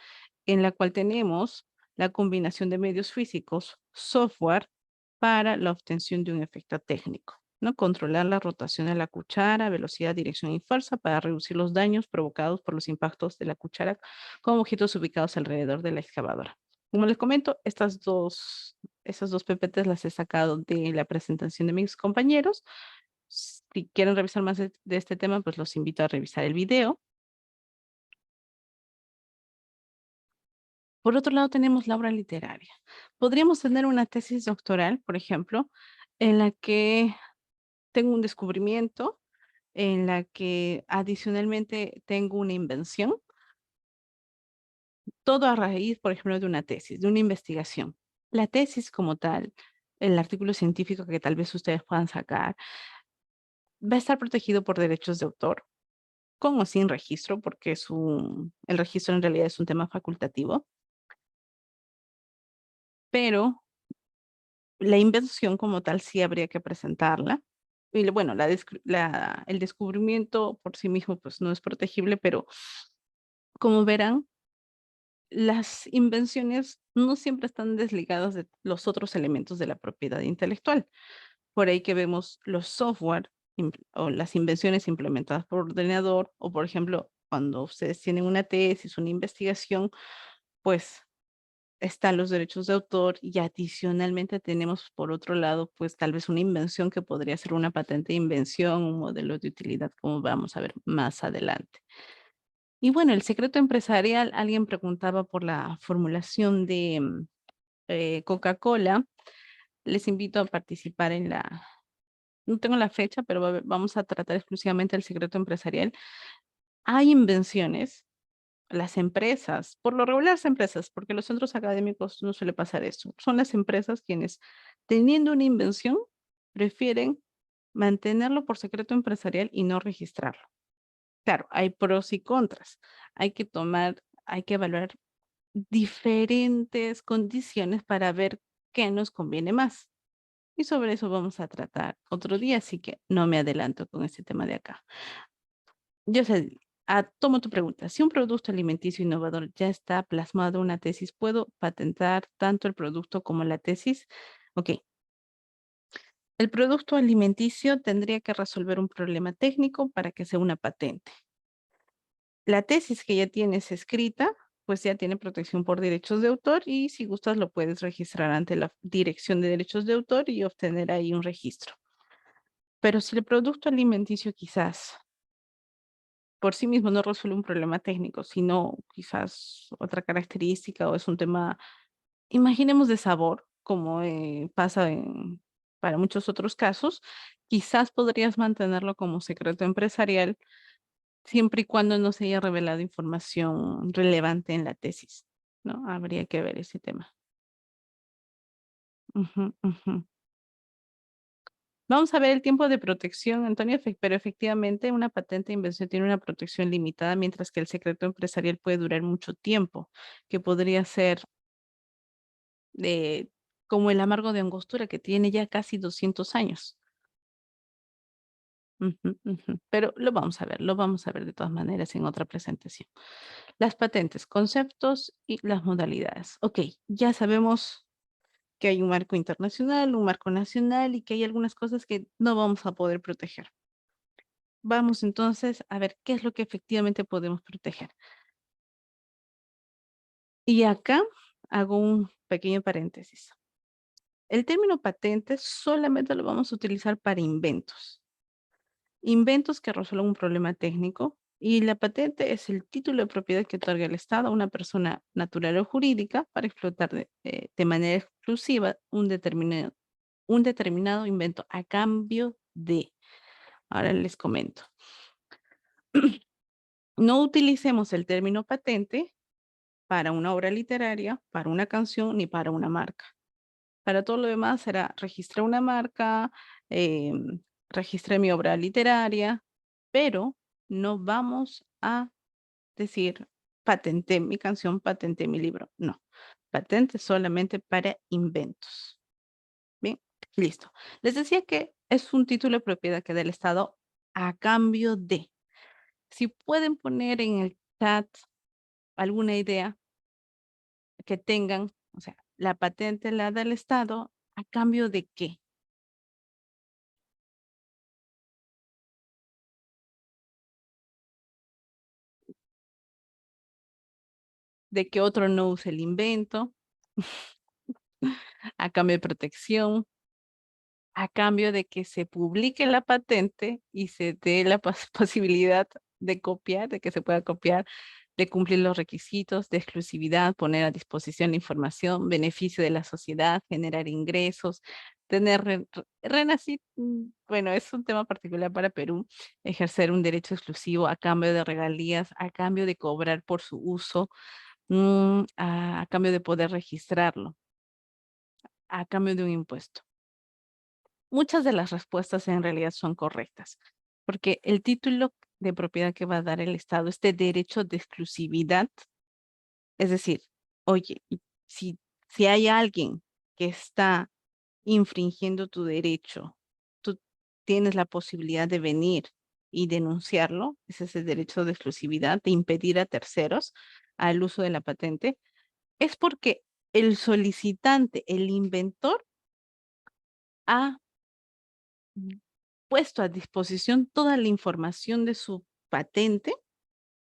en la cual tenemos la combinación de medios físicos, software para la obtención de un efecto técnico, ¿no? Controlar la rotación de la cuchara, velocidad, dirección y fuerza para reducir los daños provocados por los impactos de la cuchara con objetos ubicados alrededor de la excavadora. Como les comento, esas dos PPTs las he sacado de la presentación de mis compañeros. Si quieren revisar más de este tema, pues los invito a revisar el video. Por otro lado, tenemos la obra literaria. Podríamos tener una tesis doctoral, por ejemplo, en la que tengo un descubrimiento, en la que adicionalmente tengo una invención, todo a raíz, por ejemplo, de una tesis, de una investigación. La tesis como tal, el artículo científico que tal vez ustedes puedan sacar, va a estar protegido por derechos de autor, con o sin registro, porque el registro en realidad es un tema facultativo, pero la invención como tal sí habría que presentarla. Y bueno, el descubrimiento por sí mismo pues no es protegible, pero como verán, las invenciones no siempre están desligadas de los otros elementos de la propiedad intelectual. Por ahí que vemos los software o las invenciones implementadas por ordenador, o por ejemplo, cuando ustedes tienen una tesis, una investigación, pues están los derechos de autor y adicionalmente tenemos por otro lado, pues tal vez una invención que podría ser una patente de invención, un modelo de utilidad, como vamos a ver más adelante. Y bueno, el secreto empresarial, alguien preguntaba por la formulación de Coca-Cola. Les invito a participar en la, no tengo la fecha, pero vamos a tratar exclusivamente el secreto empresarial. Hay invenciones, las empresas, por lo regular las empresas, porque los centros académicos no suele pasar eso. Son las empresas quienes, teniendo una invención, prefieren mantenerlo por secreto empresarial y no registrarlo. Claro, hay pros y contras. Hay que evaluar diferentes condiciones para ver qué nos conviene más. Y sobre eso vamos a tratar otro día, así que no me adelanto con este tema de acá. Yo sé, tomo tu pregunta. Si un producto alimenticio innovador ya está plasmado en una tesis, ¿puedo patentar tanto el producto como la tesis? Ok. El producto alimenticio tendría que resolver un problema técnico para que sea una patente. La tesis que ya tienes escrita, pues ya tiene protección por derechos de autor y si gustas lo puedes registrar ante la Dirección de Derechos de Autor y obtener ahí un registro. Pero si el producto alimenticio quizás por sí mismo no resuelve un problema técnico, sino quizás otra característica o es un tema, imaginemos de sabor, como pasa para muchos otros casos, quizás podrías mantenerlo como secreto empresarial siempre y cuando no se haya revelado información relevante en la tesis, ¿no? Habría que ver ese tema. Ujú, ujú. Vamos a ver el tiempo de protección, Antonio, pero efectivamente una patente de invención tiene una protección limitada, mientras que el secreto empresarial puede durar mucho tiempo, que podría ser de, como el amargo de Angostura, que tiene ya casi 200 años. Ujú, ujú. Pero lo vamos a ver de todas maneras en otra presentación. Las patentes, conceptos y las modalidades. Ok, ya sabemos que hay un marco internacional, un marco nacional y que hay algunas cosas que no vamos a poder proteger. Vamos entonces a ver qué es lo que efectivamente podemos proteger. Y acá hago un pequeño paréntesis. El término patente solamente lo vamos a utilizar para inventos. Inventos que resuelvan un problema técnico y la patente es el título de propiedad que otorga el Estado a una persona natural o jurídica para explotar de manera exclusiva un determinado invento a cambio de. Ahora les comento. No utilicemos el término patente para una obra literaria, para una canción, ni para una marca. Para todo lo demás será registrar una marca, registré mi obra literaria, pero no vamos a decir patenté mi canción, patenté mi libro. No, patente solamente para inventos. Bien, listo. Les decía que es un título de propiedad que da el Estado a cambio de. Si pueden poner en el chat alguna idea que tengan, o sea, la patente la da el Estado, ¿a cambio de qué? De que otro no use el invento, a cambio de protección, a cambio de que se publique la patente y se dé la posibilidad de copiar, de que se pueda copiar, de cumplir los requisitos de exclusividad, poner a disposición la información, beneficio de la sociedad, generar ingresos, tener, bueno, es un tema particular para Perú, ejercer un derecho exclusivo a cambio de regalías, a cambio de cobrar por su uso, a cambio de poder registrarlo, a cambio de un impuesto. Muchas de las respuestas en realidad son correctas, porque el título de propiedad que va a dar el Estado, este derecho de exclusividad, es decir, oye, si hay alguien que está infringiendo tu derecho, tú tienes la posibilidad de venir y denunciarlo, ese es el derecho de exclusividad, de impedir a terceros al uso de la patente, es porque el solicitante, el inventor, ha puesto a disposición toda la información de su patente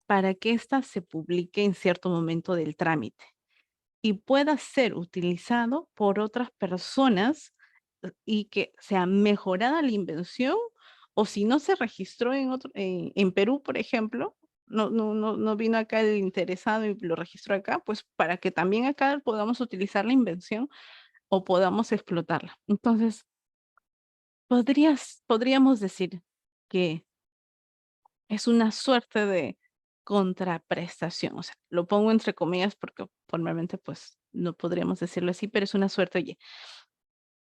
para que ésta se publique en cierto momento del trámite y pueda ser utilizado por otras personas y que sea mejorada la invención o si no se registró en Perú, por ejemplo, no vino acá el interesado y lo registró acá, pues para que también acá podamos utilizar la invención o podamos explotarla. Entonces, podríamos decir que es una suerte de contraprestación, o sea, lo pongo entre comillas porque formalmente pues no podríamos decirlo así, pero es una suerte, oye,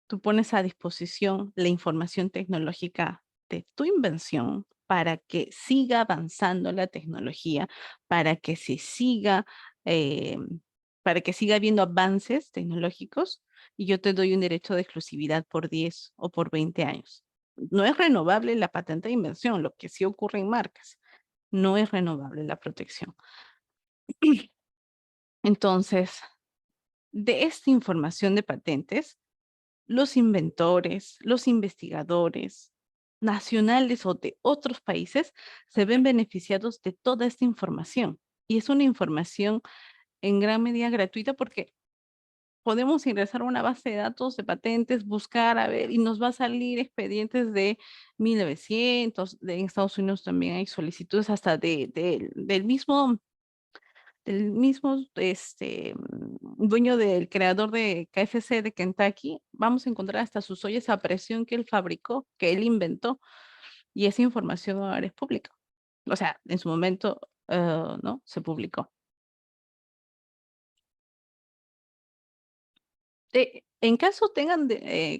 tú pones a disposición la información tecnológica de tu invención para que siga avanzando la tecnología, para que se siga, eh, para que siga habiendo avances tecnológicos y yo te doy un derecho de exclusividad por 10 o por 20 años. No es renovable la patente de invención, lo que sí ocurre en marcas. No es renovable la protección. Entonces, de esta información de patentes, los inventores, los investigadores nacionales o de otros países se ven beneficiados de toda esta información. Y es una información en gran medida gratuita porque podemos ingresar a una base de datos de patentes, buscar, a ver, y nos va a salir expedientes de 1900, en Estados Unidos también hay solicitudes hasta del mismo dueño del creador de KFC de Kentucky, vamos a encontrar hasta sus ollas a presión que él fabricó, que él inventó, y esa información ahora es pública. O sea, en su momento, ¿no? Se publicó. En caso tengan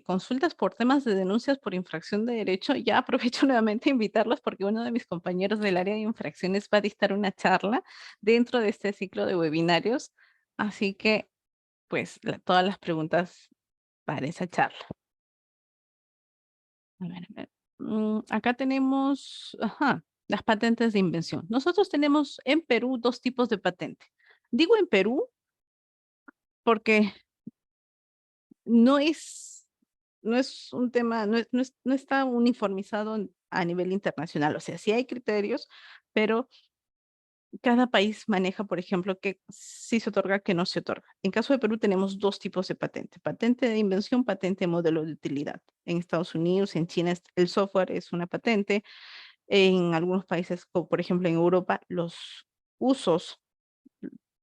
consultas por temas de denuncias por infracción de derecho, ya aprovecho nuevamente a invitarlos porque uno de mis compañeros del área de infracciones va a dictar una charla dentro de este ciclo de webinarios. Así que, pues, todas las preguntas para esa charla. A ver. Acá tenemos, ajá, las patentes de invención. Nosotros tenemos en Perú dos tipos de patente. Digo en Perú porque no es, no es un tema, no está uniformizado a nivel internacional. O sea, sí hay criterios, pero cada país maneja, por ejemplo, que sí se otorga, que no se otorga. En caso de Perú tenemos dos tipos de patente: patente de invención, patente de modelo de utilidad. En Estados Unidos, en China, el software es una patente. En algunos países, como por ejemplo en Europa, usos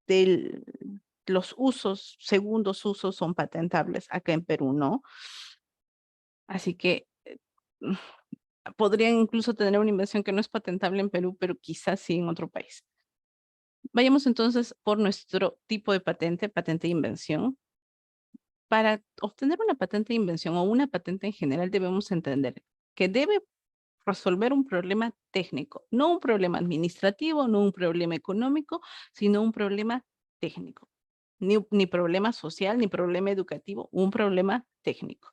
del, los usos, segundos usos son patentables. Acá en Perú no. Así que mm, podrían incluso tener una invención que no es patentable en Perú, pero quizás sí en otro país. Vayamos entonces por nuestro tipo de patente, patente de invención. Para obtener una patente de invención o una patente en general debemos entender que debe resolver un problema técnico, no un problema administrativo, no un problema económico, sino un problema técnico. Ni problema social, ni problema educativo, un problema técnico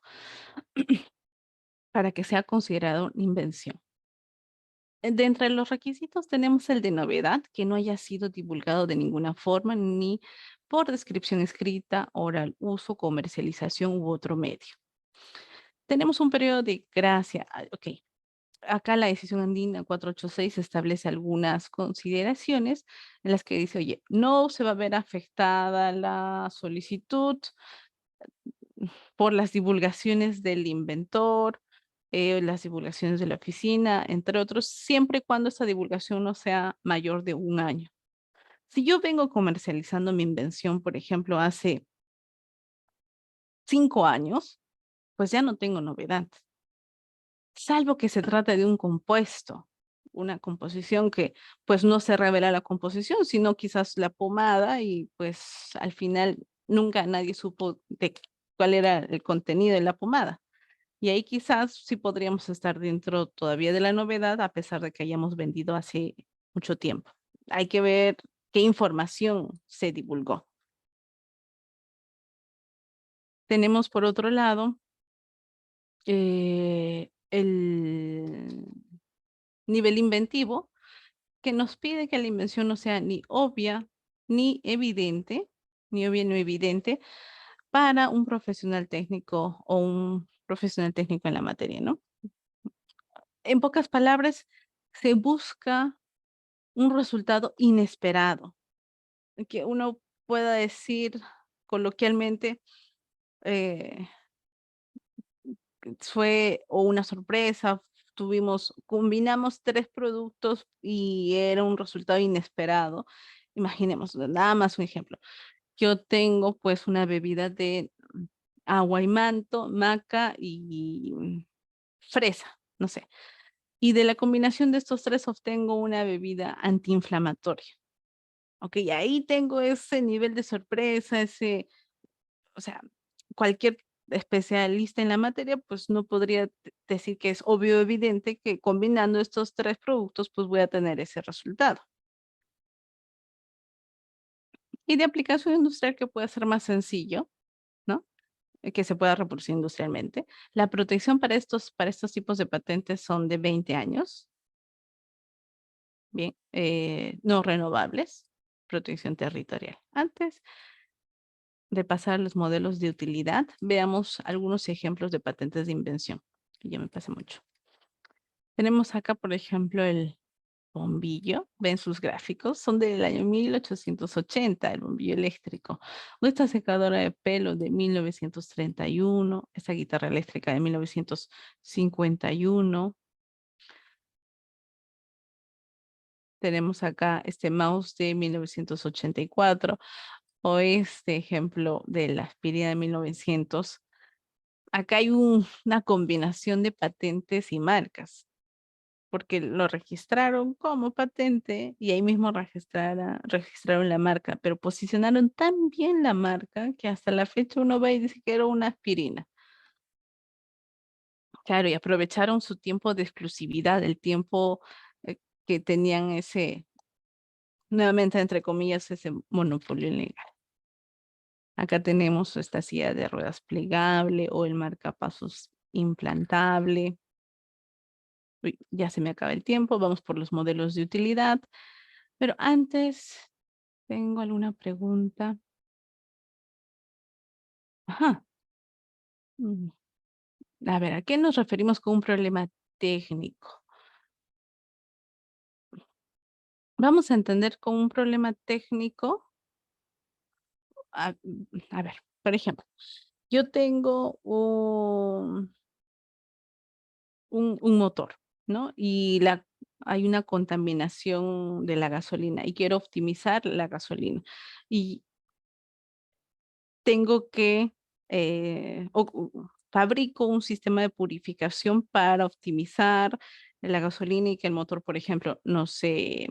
para que sea considerado una invención. De entre los requisitos tenemos el de novedad, que no haya sido divulgado de ninguna forma, ni por descripción escrita, oral, uso, comercialización u otro medio. Tenemos un periodo de gracia. Ok, acá la decisión andina 486 establece algunas consideraciones en las que dice, oye, no se va a ver afectada la solicitud por las divulgaciones del inventor, las divulgaciones de la oficina, entre otros, siempre y cuando esa divulgación no sea mayor de 1 año. Si yo vengo comercializando mi invención, por ejemplo, hace 5 años, pues ya no tengo novedad, salvo que se trate de un compuesto, una composición que pues no se revela la composición, sino quizás la pomada y pues al final nunca nadie supo de cuál era el contenido de la pomada. Y ahí quizás sí podríamos estar dentro todavía de la novedad, a pesar de que hayamos vendido hace mucho tiempo. Hay que ver qué información se divulgó. Tenemos por otro lado el nivel inventivo, que nos pide que la invención no sea ni obvia ni evidente, ni obvia ni evidente para un profesional técnico o un profesional técnico en la materia, ¿no? En pocas palabras, se busca un resultado inesperado, que uno pueda decir coloquialmente, eh, fue o una sorpresa, combinamos 3 productos y era un resultado inesperado. Imaginemos, nada más un ejemplo. Yo tengo, pues, una bebida de agua y manto, maca y fresa, no sé. Y de la combinación de estos 3 obtengo una bebida antiinflamatoria. Okey, ahí tengo ese nivel de sorpresa, o sea, cualquier especialista en la materia, pues, no podría decir que es obvio, evidente que combinando estos 3 productos, pues, voy a tener ese resultado. Y de aplicación industrial que puede ser más sencillo, ¿no? Que se pueda reproducir industrialmente. La protección para estos tipos de patentes son de 20 años, bien, no renovables, protección territorial. Antes de pasar a los modelos de utilidad, veamos algunos ejemplos de patentes de invención, que ya me pasa mucho. Tenemos acá, por ejemplo, el bombillo, ven sus gráficos, son del año 1880, el bombillo eléctrico. O esta secadora de pelo de 1931, esta guitarra eléctrica de 1951. Tenemos acá este mouse de 1984 o este ejemplo de la aspirina de 1900. Acá hay una combinación de patentes y marcas, porque lo registraron como patente y ahí mismo registraron la marca, pero posicionaron tan bien la marca que hasta la fecha uno va y dice que era una aspirina. Claro, y aprovecharon su tiempo de exclusividad, el tiempo que tenían ese, nuevamente entre comillas, ese monopolio legal. Acá tenemos esta silla de ruedas plegable o el marcapasos implantable. Uy, ya se me acaba el tiempo, vamos por los modelos de utilidad. Pero antes, ¿tengo alguna pregunta? Ajá. mm, A ver, ¿a qué nos referimos con un problema técnico? Vamos a entender con un problema técnico, a ver, por ejemplo, yo tengo un motor, ¿no? Y hay una contaminación de la gasolina y quiero optimizar la gasolina. Y tengo que, fabrico un sistema de purificación para optimizar la gasolina y que el motor, por ejemplo, no se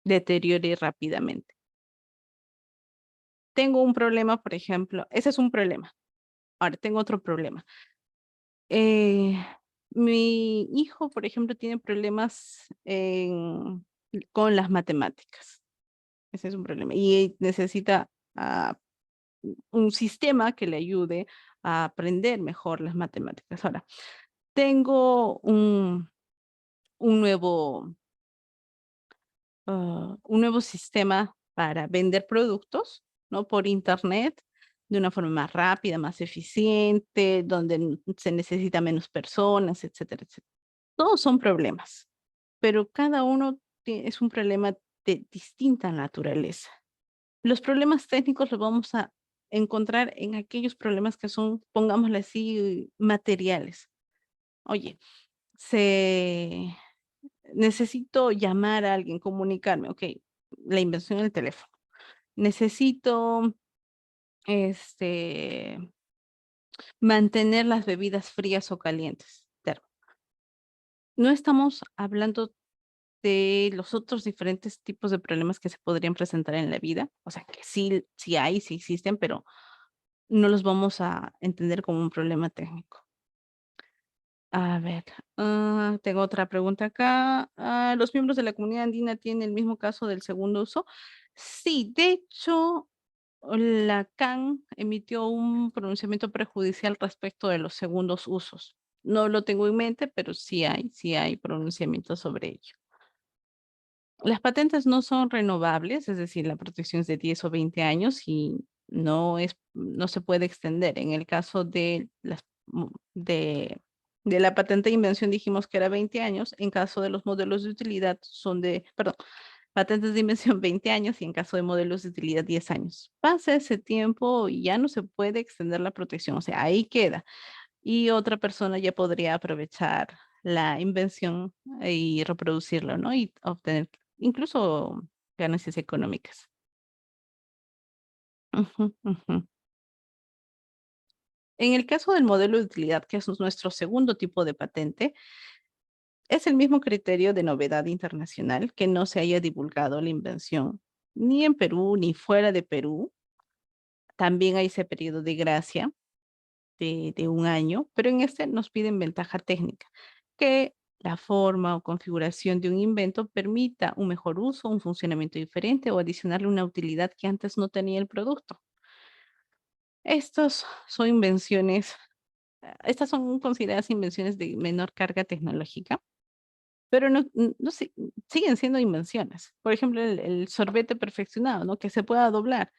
deteriore rápidamente. Tengo un problema, por ejemplo, ese es un problema. Ahora tengo otro problema. Eh, Mi hijo, por ejemplo, tiene problemas con las matemáticas. Ese es un problema. Y necesita un sistema que le ayude a aprender mejor las matemáticas. Ahora, tengo un un nuevo sistema para vender productos, ¿no? Por internet, de una forma más rápida, más eficiente, donde se necesita menos personas, etcétera, etcétera. Todos son problemas, pero cada uno es un problema de distinta naturaleza. Los problemas técnicos los vamos a encontrar en aquellos problemas que son, pongámosle así, materiales. Oye, se necesito llamar a alguien, comunicarme, okey, la invención del teléfono. Necesito, este, mantener las bebidas frías o calientes, no estamos hablando de los otros diferentes tipos de problemas que se podrían presentar en la vida, o sea, que sí hay, sí existen, pero no los vamos a entender como un problema técnico. A ver, tengo otra pregunta acá. ¿Los miembros de la comunidad andina tienen el mismo caso del segundo uso? Sí, de hecho, la CAN emitió un pronunciamiento prejudicial respecto de los segundos usos. No lo tengo en mente, pero sí hay pronunciamiento sobre ello. Las patentes no son renovables, es decir, la protección es de 10 o 20 años y no se puede extender. En el caso de de la patente de invención dijimos que era 20 años, en caso de los modelos de utilidad perdón, patentes de invención 20 años y en caso de modelos de utilidad 10 años. Pasa ese tiempo y ya no se puede extender la protección, o sea, ahí queda. Y otra persona ya podría aprovechar la invención y reproducirlo, ¿no? Y obtener incluso ganancias económicas. Ujú, ujú. En el caso del modelo de utilidad, que es nuestro segundo tipo de patente, es el mismo criterio de novedad internacional que no se haya divulgado la invención ni en Perú ni fuera de Perú. También hay ese periodo de gracia de un año, pero en este nos piden ventaja técnica, que la forma o configuración de un invento permita un mejor uso, un funcionamiento diferente o adicionarle una utilidad que antes no tenía el producto. Estos son invenciones, estas son consideradas invenciones de menor carga tecnológica, pero no siguen siendo invenciones. Por ejemplo, el sorbete perfeccionado, ¿no? Que se pueda doblar.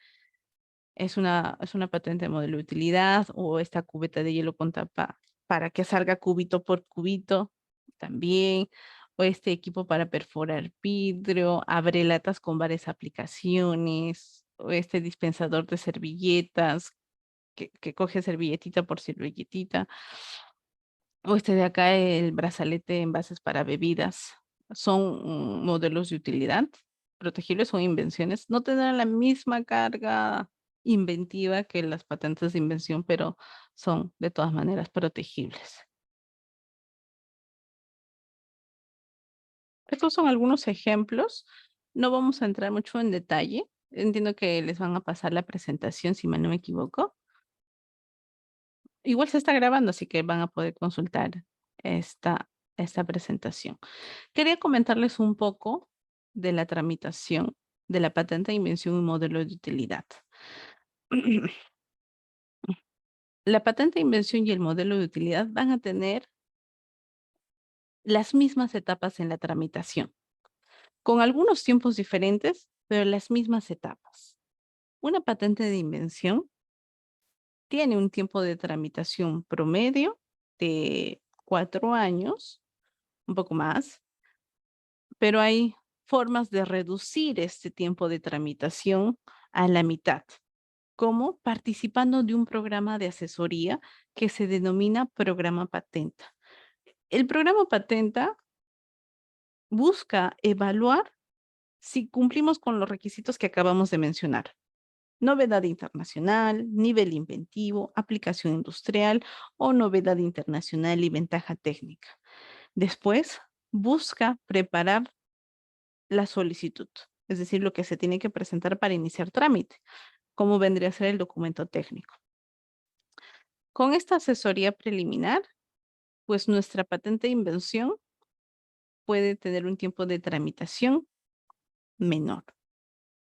Es una patente de modelo de utilidad, o esta cubeta de hielo con tapa para que salga cubito por cubito también, o este equipo para perforar vidrio, abre latas con varias aplicaciones, o este dispensador de servilletas que coge servilletita por servilletita, o este de acá, el brazalete envases para bebidas. Son modelos de utilidad protegibles, son invenciones. No tendrán la misma carga inventiva que las patentes de invención, pero son de todas maneras protegibles. Estos son algunos ejemplos. No vamos a entrar mucho en detalle. Entiendo que les van a pasar la presentación, si mal no me equivoco. Igual se está grabando, así que van a poder consultar esta, esta presentación. Quería comentarles un poco de la tramitación de la patente de invención y modelo de utilidad. La patente de invención y el modelo de utilidad van a tener las mismas etapas en la tramitación, con algunos tiempos diferentes, pero las mismas etapas. Una patente de invención tiene un tiempo de tramitación promedio de 4 años, un poco más, pero hay formas de reducir este tiempo de tramitación a la mitad, como participando de un programa de asesoría que se denomina programa Patenta. El programa Patenta busca evaluar si cumplimos con los requisitos que acabamos de mencionar. Novedad internacional, nivel inventivo, aplicación industrial o novedad internacional y ventaja técnica. Después, busca preparar la solicitud, es decir, lo que se tiene que presentar para iniciar trámite, como vendría a ser el documento técnico. Con esta asesoría preliminar, pues nuestra patente de invención puede tener un tiempo de tramitación menor,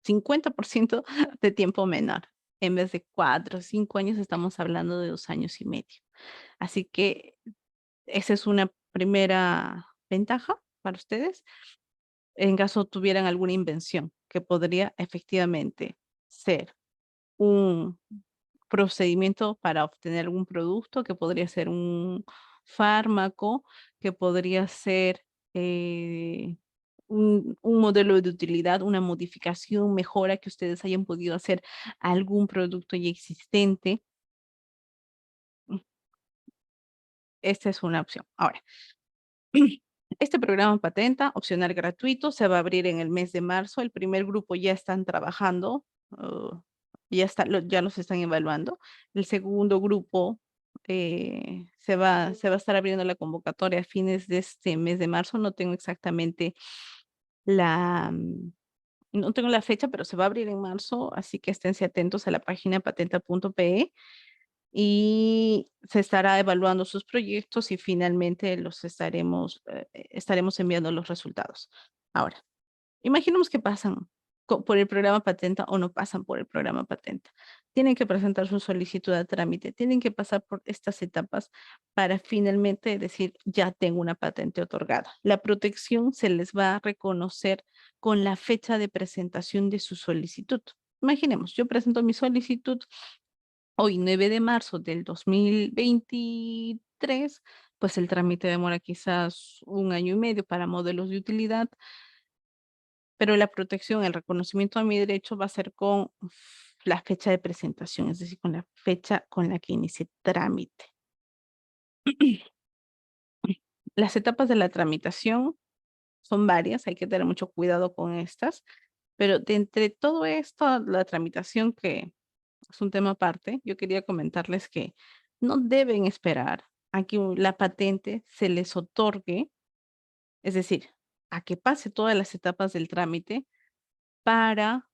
50% de tiempo menor. En vez de 4 o 5 años, estamos hablando de 2 años y medio. Así que esa es una primera ventaja para ustedes, en caso tuvieran alguna invención que podría efectivamente ser un procedimiento para obtener algún producto, que podría ser un fármaco, que podría ser un modelo de utilidad, una modificación, mejora que ustedes hayan podido hacer a algún producto ya existente. Mm, Esta es una opción. Ahora, este programa Patenta, opcional gratuito, se va a abrir en el mes de marzo. El primer grupo ya están trabajando, ya los están evaluando. El segundo grupo se va a estar abriendo la convocatoria a fines de este mes de marzo. La, mm, no tengo la fecha, pero se va a abrir en marzo, así que esténse atentos a la página patenta.pe y se estará evaluando sus proyectos y finalmente estaremos enviando los resultados. Ahora, imaginemos que pasan por el programa Patenta o no pasan por el programa Patenta. Tienen que presentar su solicitud a trámite, tienen que pasar por estas etapas para finalmente decir, ya tengo una patente otorgada. La protección se les va a reconocer con la fecha de presentación de su solicitud. Imaginemos, yo presento mi solicitud hoy, 9 de marzo del 2023, pues el trámite demora quizás 1 año y medio para modelos de utilidad, pero la protección, el reconocimiento a mi derecho va a ser con la fecha de presentación, es decir, con la fecha con la que inicie trámite. Las etapas de la tramitación son varias, hay que tener mucho cuidado con estas, pero de entre todo esto, la tramitación que es un tema aparte, yo quería comentarles que no deben esperar a que la patente se les otorgue, es decir, a que pase todas las etapas del trámite para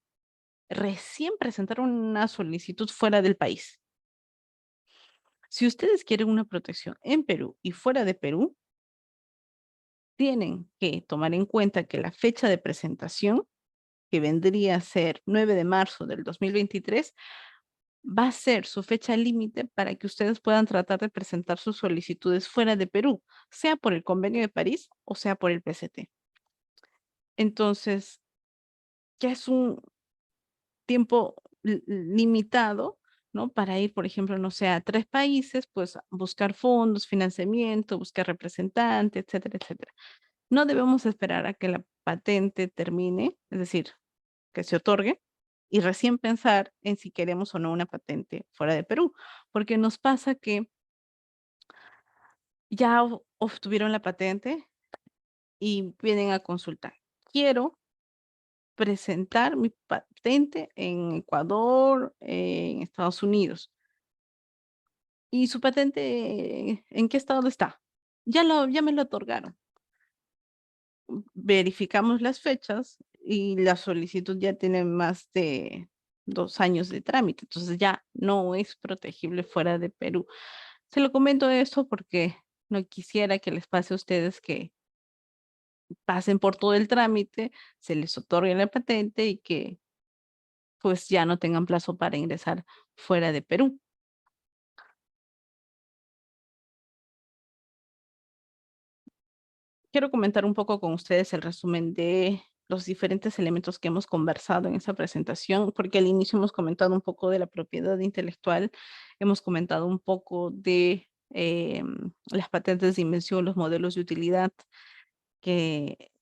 recién presentar una solicitud fuera del país. Si ustedes quieren una protección en Perú y fuera de Perú, tienen que tomar en cuenta que la fecha de presentación, que vendría a ser 9 de marzo del 2023, va a ser su fecha límite para que ustedes puedan tratar de presentar sus solicitudes fuera de Perú, sea por el Convenio de París o sea por el PCT. Entonces, ya es un tiempo limitado, ¿no? Para ir, por ejemplo, no sé, a 3 países, pues buscar fondos, financiamiento, buscar representantes, etcétera, etcétera. No debemos esperar a que la patente termine, es decir, que se otorgue, y recién pensar en si queremos o no una patente fuera de Perú, porque nos pasa que ya obtuvieron la patente y vienen a consultar. Quiero presentar mi patente en Ecuador, en Estados Unidos. ¿Y su patente en qué estado está? Ya me lo otorgaron. Verificamos las fechas y la solicitud ya tiene más de 2 años de trámite, entonces ya no es protegible fuera de Perú. Se lo comento esto porque no quisiera que les pase a ustedes que pasen por todo el trámite, se les otorgue la patente y que, pues, ya no tengan plazo para ingresar fuera de Perú. Quiero comentar un poco con ustedes el resumen de los diferentes elementos que hemos conversado en esta presentación, porque al inicio hemos comentado un poco de la propiedad intelectual, hemos comentado un poco de las patentes de invención, los modelos de utilidad, que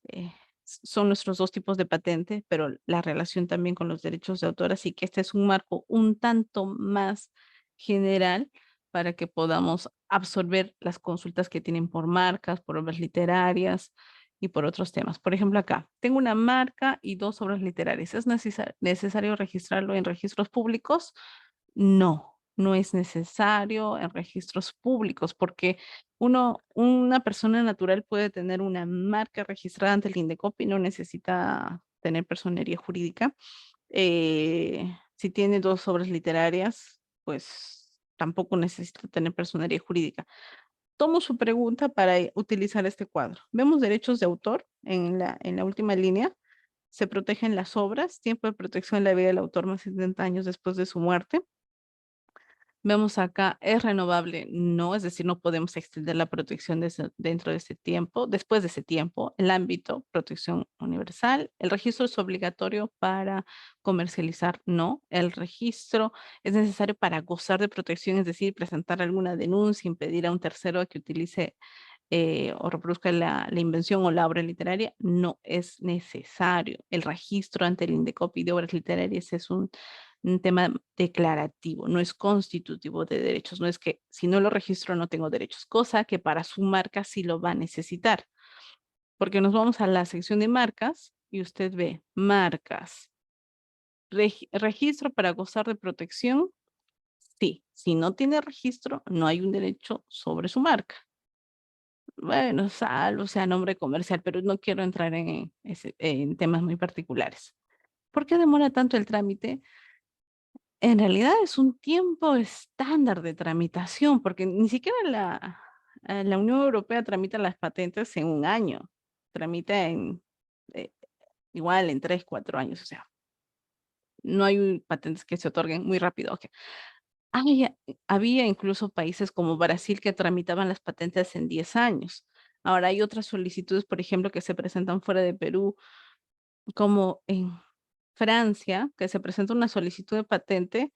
son nuestros 2 tipos de patente, pero la relación también con los derechos de autor, así que este es un marco un tanto más general para que podamos absorber las consultas que tienen por marcas, por obras literarias y por otros temas. Por ejemplo, acá tengo una marca y 2 obras literarias. ¿Es necesario registrarlo en registros públicos? No, no es necesario en registros públicos porque una persona natural puede tener una marca registrada ante el INDECOPI, no necesita tener personería jurídica. Si tiene 2 obras literarias, pues tampoco necesita tener personería jurídica. Tomo su pregunta para utilizar este cuadro. Vemos derechos de autor en la última línea. Se protegen las obras, tiempo de protección en la vida del autor más de 70 años después de su muerte. Vemos acá, ¿es renovable? No, es decir, no podemos extender la protección dentro de ese tiempo, después de ese tiempo, el ámbito, protección universal. El registro es obligatorio para comercializar, no. El registro es necesario para gozar de protección, es decir, presentar alguna denuncia, impedir a un tercero a que utilice o reproduzca la invención o la obra literaria, no es necesario. El registro ante el INDECOPI de obras literarias es un tema declarativo, no es constitutivo de derechos, no es que si no lo registro no tengo derechos, cosa que para su marca sí lo va a necesitar, porque nos vamos a la sección de marcas y usted ve marcas, registro para gozar de protección, sí, si no tiene registro no hay un derecho sobre su marca. Bueno, salvo sea nombre comercial, pero no quiero entrar en temas muy particulares. ¿Por qué demora tanto el trámite? En realidad es un tiempo estándar de tramitación, porque ni siquiera la Unión Europea tramita las patentes en 1 año, tramita eh, igual en 3, 4 años, o sea, no hay patentes que se otorguen muy rápido. Ok. Había incluso países como Brasil que tramitaban las patentes en 10 años. Ahora hay otras solicitudes, por ejemplo, que se presentan fuera de Perú, como en Francia, que se presenta una solicitud de patente,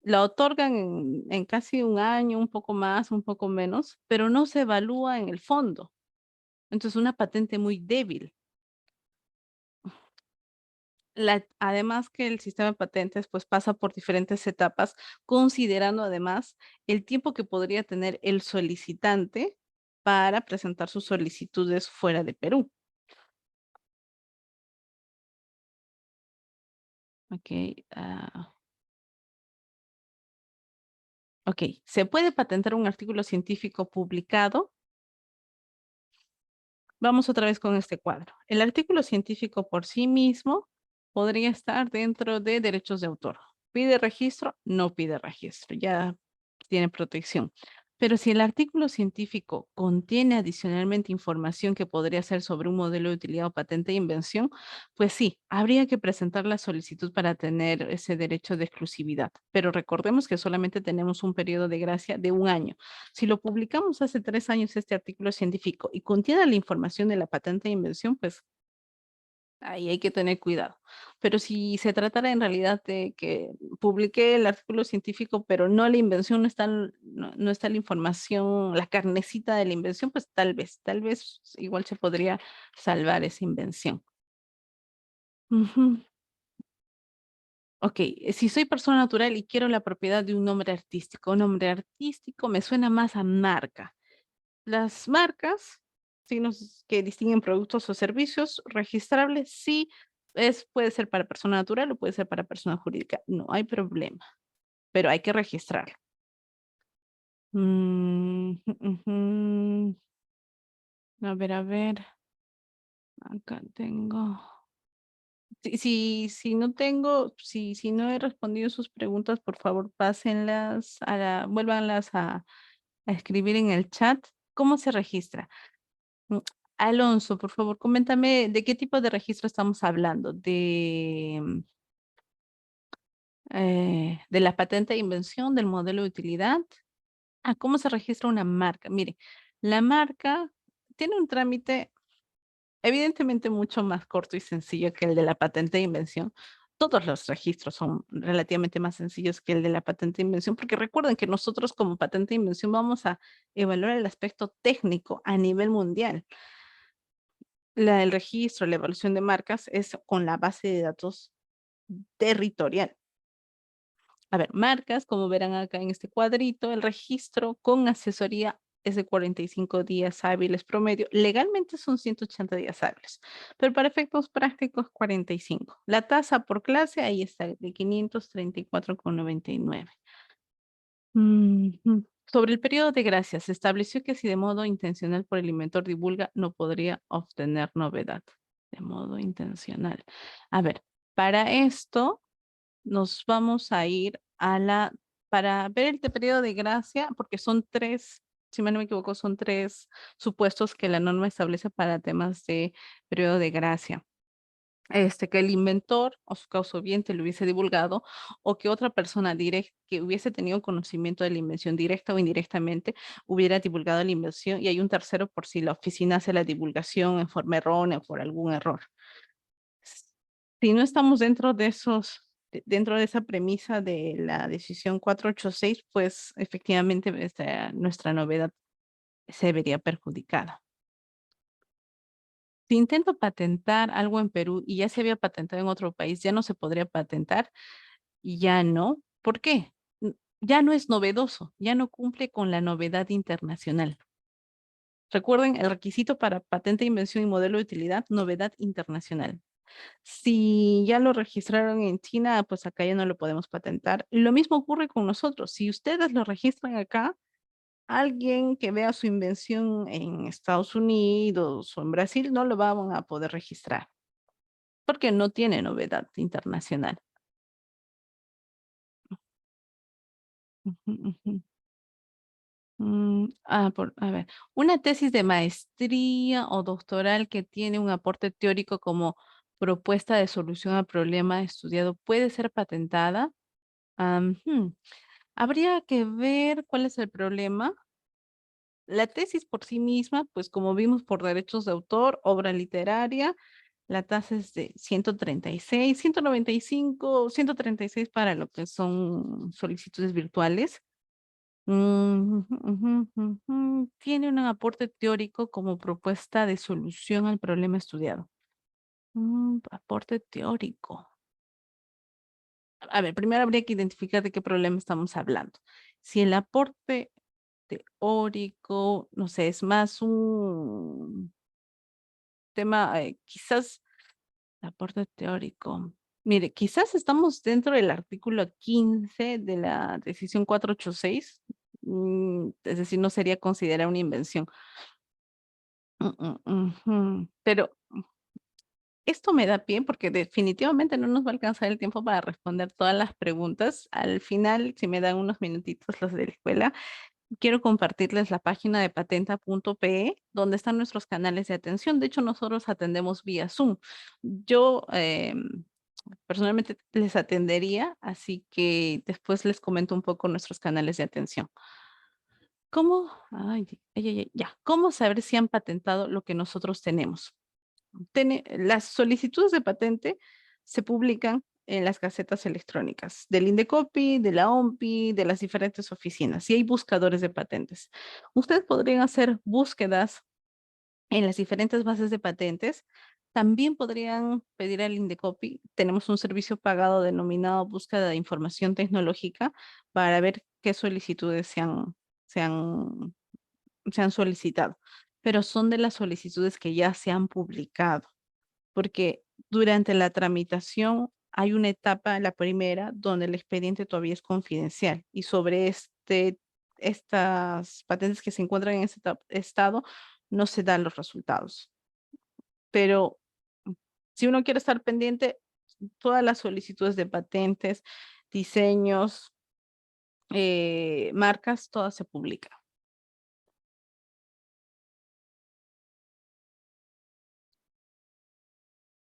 la otorgan en casi 1 año, un poco más, un poco menos, pero no se evalúa en el fondo. Entonces, una patente muy débil. Además que el sistema de patentes, pues, pasa por diferentes etapas, considerando además el tiempo que podría tener el solicitante para presentar sus solicitudes fuera de Perú. Ok. Ok, ¿se puede patentar un artículo científico publicado? Vamos otra vez con este cuadro. El artículo científico por sí mismo podría estar dentro de derechos de autor. ¿Pide registro? No pide registro, ya tiene protección. Pero si el artículo científico contiene adicionalmente información que podría ser sobre un modelo de utilidad o patente de invención, pues sí, habría que presentar la solicitud para tener ese derecho de exclusividad. Pero recordemos que solamente tenemos un periodo de gracia de 1 año. Si lo publicamos hace 3 años este artículo científico y contiene la información de la patente de invención, pues ahí hay que tener cuidado. Pero si se tratara en realidad de que publiqué el artículo científico, pero no la invención, no está la información, la carnecita de la invención, pues tal vez igual se podría salvar esa invención. Ujú. Ok, si soy persona natural y quiero la propiedad de un nombre artístico me suena más a marca. Las marcas, signos que distinguen productos o servicios registrables, sí puede ser para persona natural o puede ser para persona jurídica. No hay problema, pero hay que registrarlo. Ujú. A ver, acá tengo. Si no he respondido sus preguntas, por favor, pásenlas vuélvanlas a escribir en el chat. ¿Cómo se registra? Mm, Alonso, por favor, coméntame de qué tipo de registro estamos hablando. De la patente de invención, del modelo de utilidad. ¿Cómo se registra una marca? Mire, la marca tiene un trámite evidentemente mucho más corto y sencillo que el de la patente de invención. Todos los registros son relativamente más sencillos que el de la patente de invención, porque recuerden que nosotros como patente de invención vamos a evaluar el aspecto técnico a nivel mundial. El registro, la evaluación de marcas es con la base de datos territorial. A ver, marcas, como verán acá en este cuadrito, el registro con asesoría es de 45 días hábiles promedio. Legalmente son 180 días hábiles, pero para efectos prácticos 45. La tasa por clase, ahí está, de 534,99. Sobre el periodo de gracia, se estableció que si de modo intencional por el inventor divulga, no podría obtener novedad. De modo intencional. A ver, para esto nos vamos a ir para ver el periodo de gracia, porque son tres, si mal no me equivoco, son tres supuestos que la norma establece para temas de periodo de gracia. Que el inventor o su causante lo hubiese divulgado o que otra persona que hubiese tenido conocimiento de la invención directa o indirectamente hubiera divulgado la invención y hay un tercero por si la oficina hace la divulgación en forma errónea o por algún error. Si no estamos dentro de esa premisa de la decisión 486, pues efectivamente nuestra novedad se vería perjudicada. Si intento patentar algo en Perú y ya se había patentado en otro país, ya no se podría patentar y ya no. ¿Por qué? Ya no es novedoso, ya no cumple con la novedad internacional. Recuerden el requisito para patente, invención y modelo de utilidad, novedad internacional. Si ya lo registraron en China, pues acá ya no lo podemos patentar. Y lo mismo ocurre con nosotros. Si ustedes lo registran acá, alguien que vea su invención en Estados Unidos o en Brasil no lo van a poder registrar porque no tiene novedad internacional. Ujú, ujú. A ver, una tesis de maestría o doctoral que tiene un aporte teórico como propuesta de solución al problema estudiado puede ser patentada. Habría que ver cuál es el problema. La tesis por sí misma, pues como vimos por derechos de autor, obra literaria, la tasa es de 136, 195, 136 para lo que son solicitudes virtuales. Tiene un aporte teórico como propuesta de solución al problema estudiado. Aporte teórico. A ver, primero habría que identificar de qué problema estamos hablando. Si el aporte teórico, no sé, es más un tema, quizás aporte teórico. Mire, quizás estamos dentro del artículo 15 de la decisión 486, es decir, no sería considerada una invención. Pero esto me da pie porque definitivamente no nos va a alcanzar el tiempo para responder todas las preguntas. Al final, si me dan unos minutitos los de la escuela, quiero compartirles la página de patenta.pe, donde están nuestros canales de atención. De hecho, nosotros atendemos vía Zoom. Yo personalmente les atendería, así que después les comento un poco nuestros canales de atención. ¿Cómo? Ya. ¿Cómo saber si han patentado lo que nosotros tenemos? Las solicitudes de patente se publican en las gacetas electrónicas del Indecopi, de la OMPI, de las diferentes oficinas, y hay buscadores de patentes. Ustedes podrían hacer búsquedas en las diferentes bases de patentes. También podrían pedir al Indecopi, tenemos un servicio pagado denominado búsqueda de información tecnológica para ver qué solicitudes se han, se han solicitado, pero son de las solicitudes que ya se han publicado, porque durante la tramitación hay una etapa, la primera, donde el expediente todavía es confidencial y sobre estas patentes que se encuentran en ese estado no se dan los resultados. Pero si uno quiere estar pendiente, todas las solicitudes de patentes, diseños, marcas, todas se publican.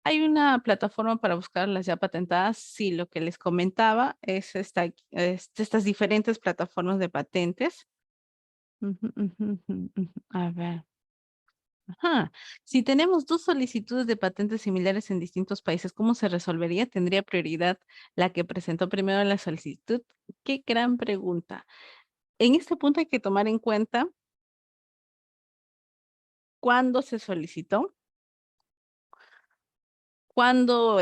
Hay una plataforma para buscar las ya patentadas. Sí, lo que les comentaba es estas diferentes plataformas de patentes. A ver. Ajá. Si tenemos dos solicitudes de patentes similares en distintos países, ¿cómo se resolvería? ¿Tendría prioridad la que presentó primero la solicitud? Qué gran pregunta. En este punto hay que tomar en cuenta cuándo se solicitó, cuándo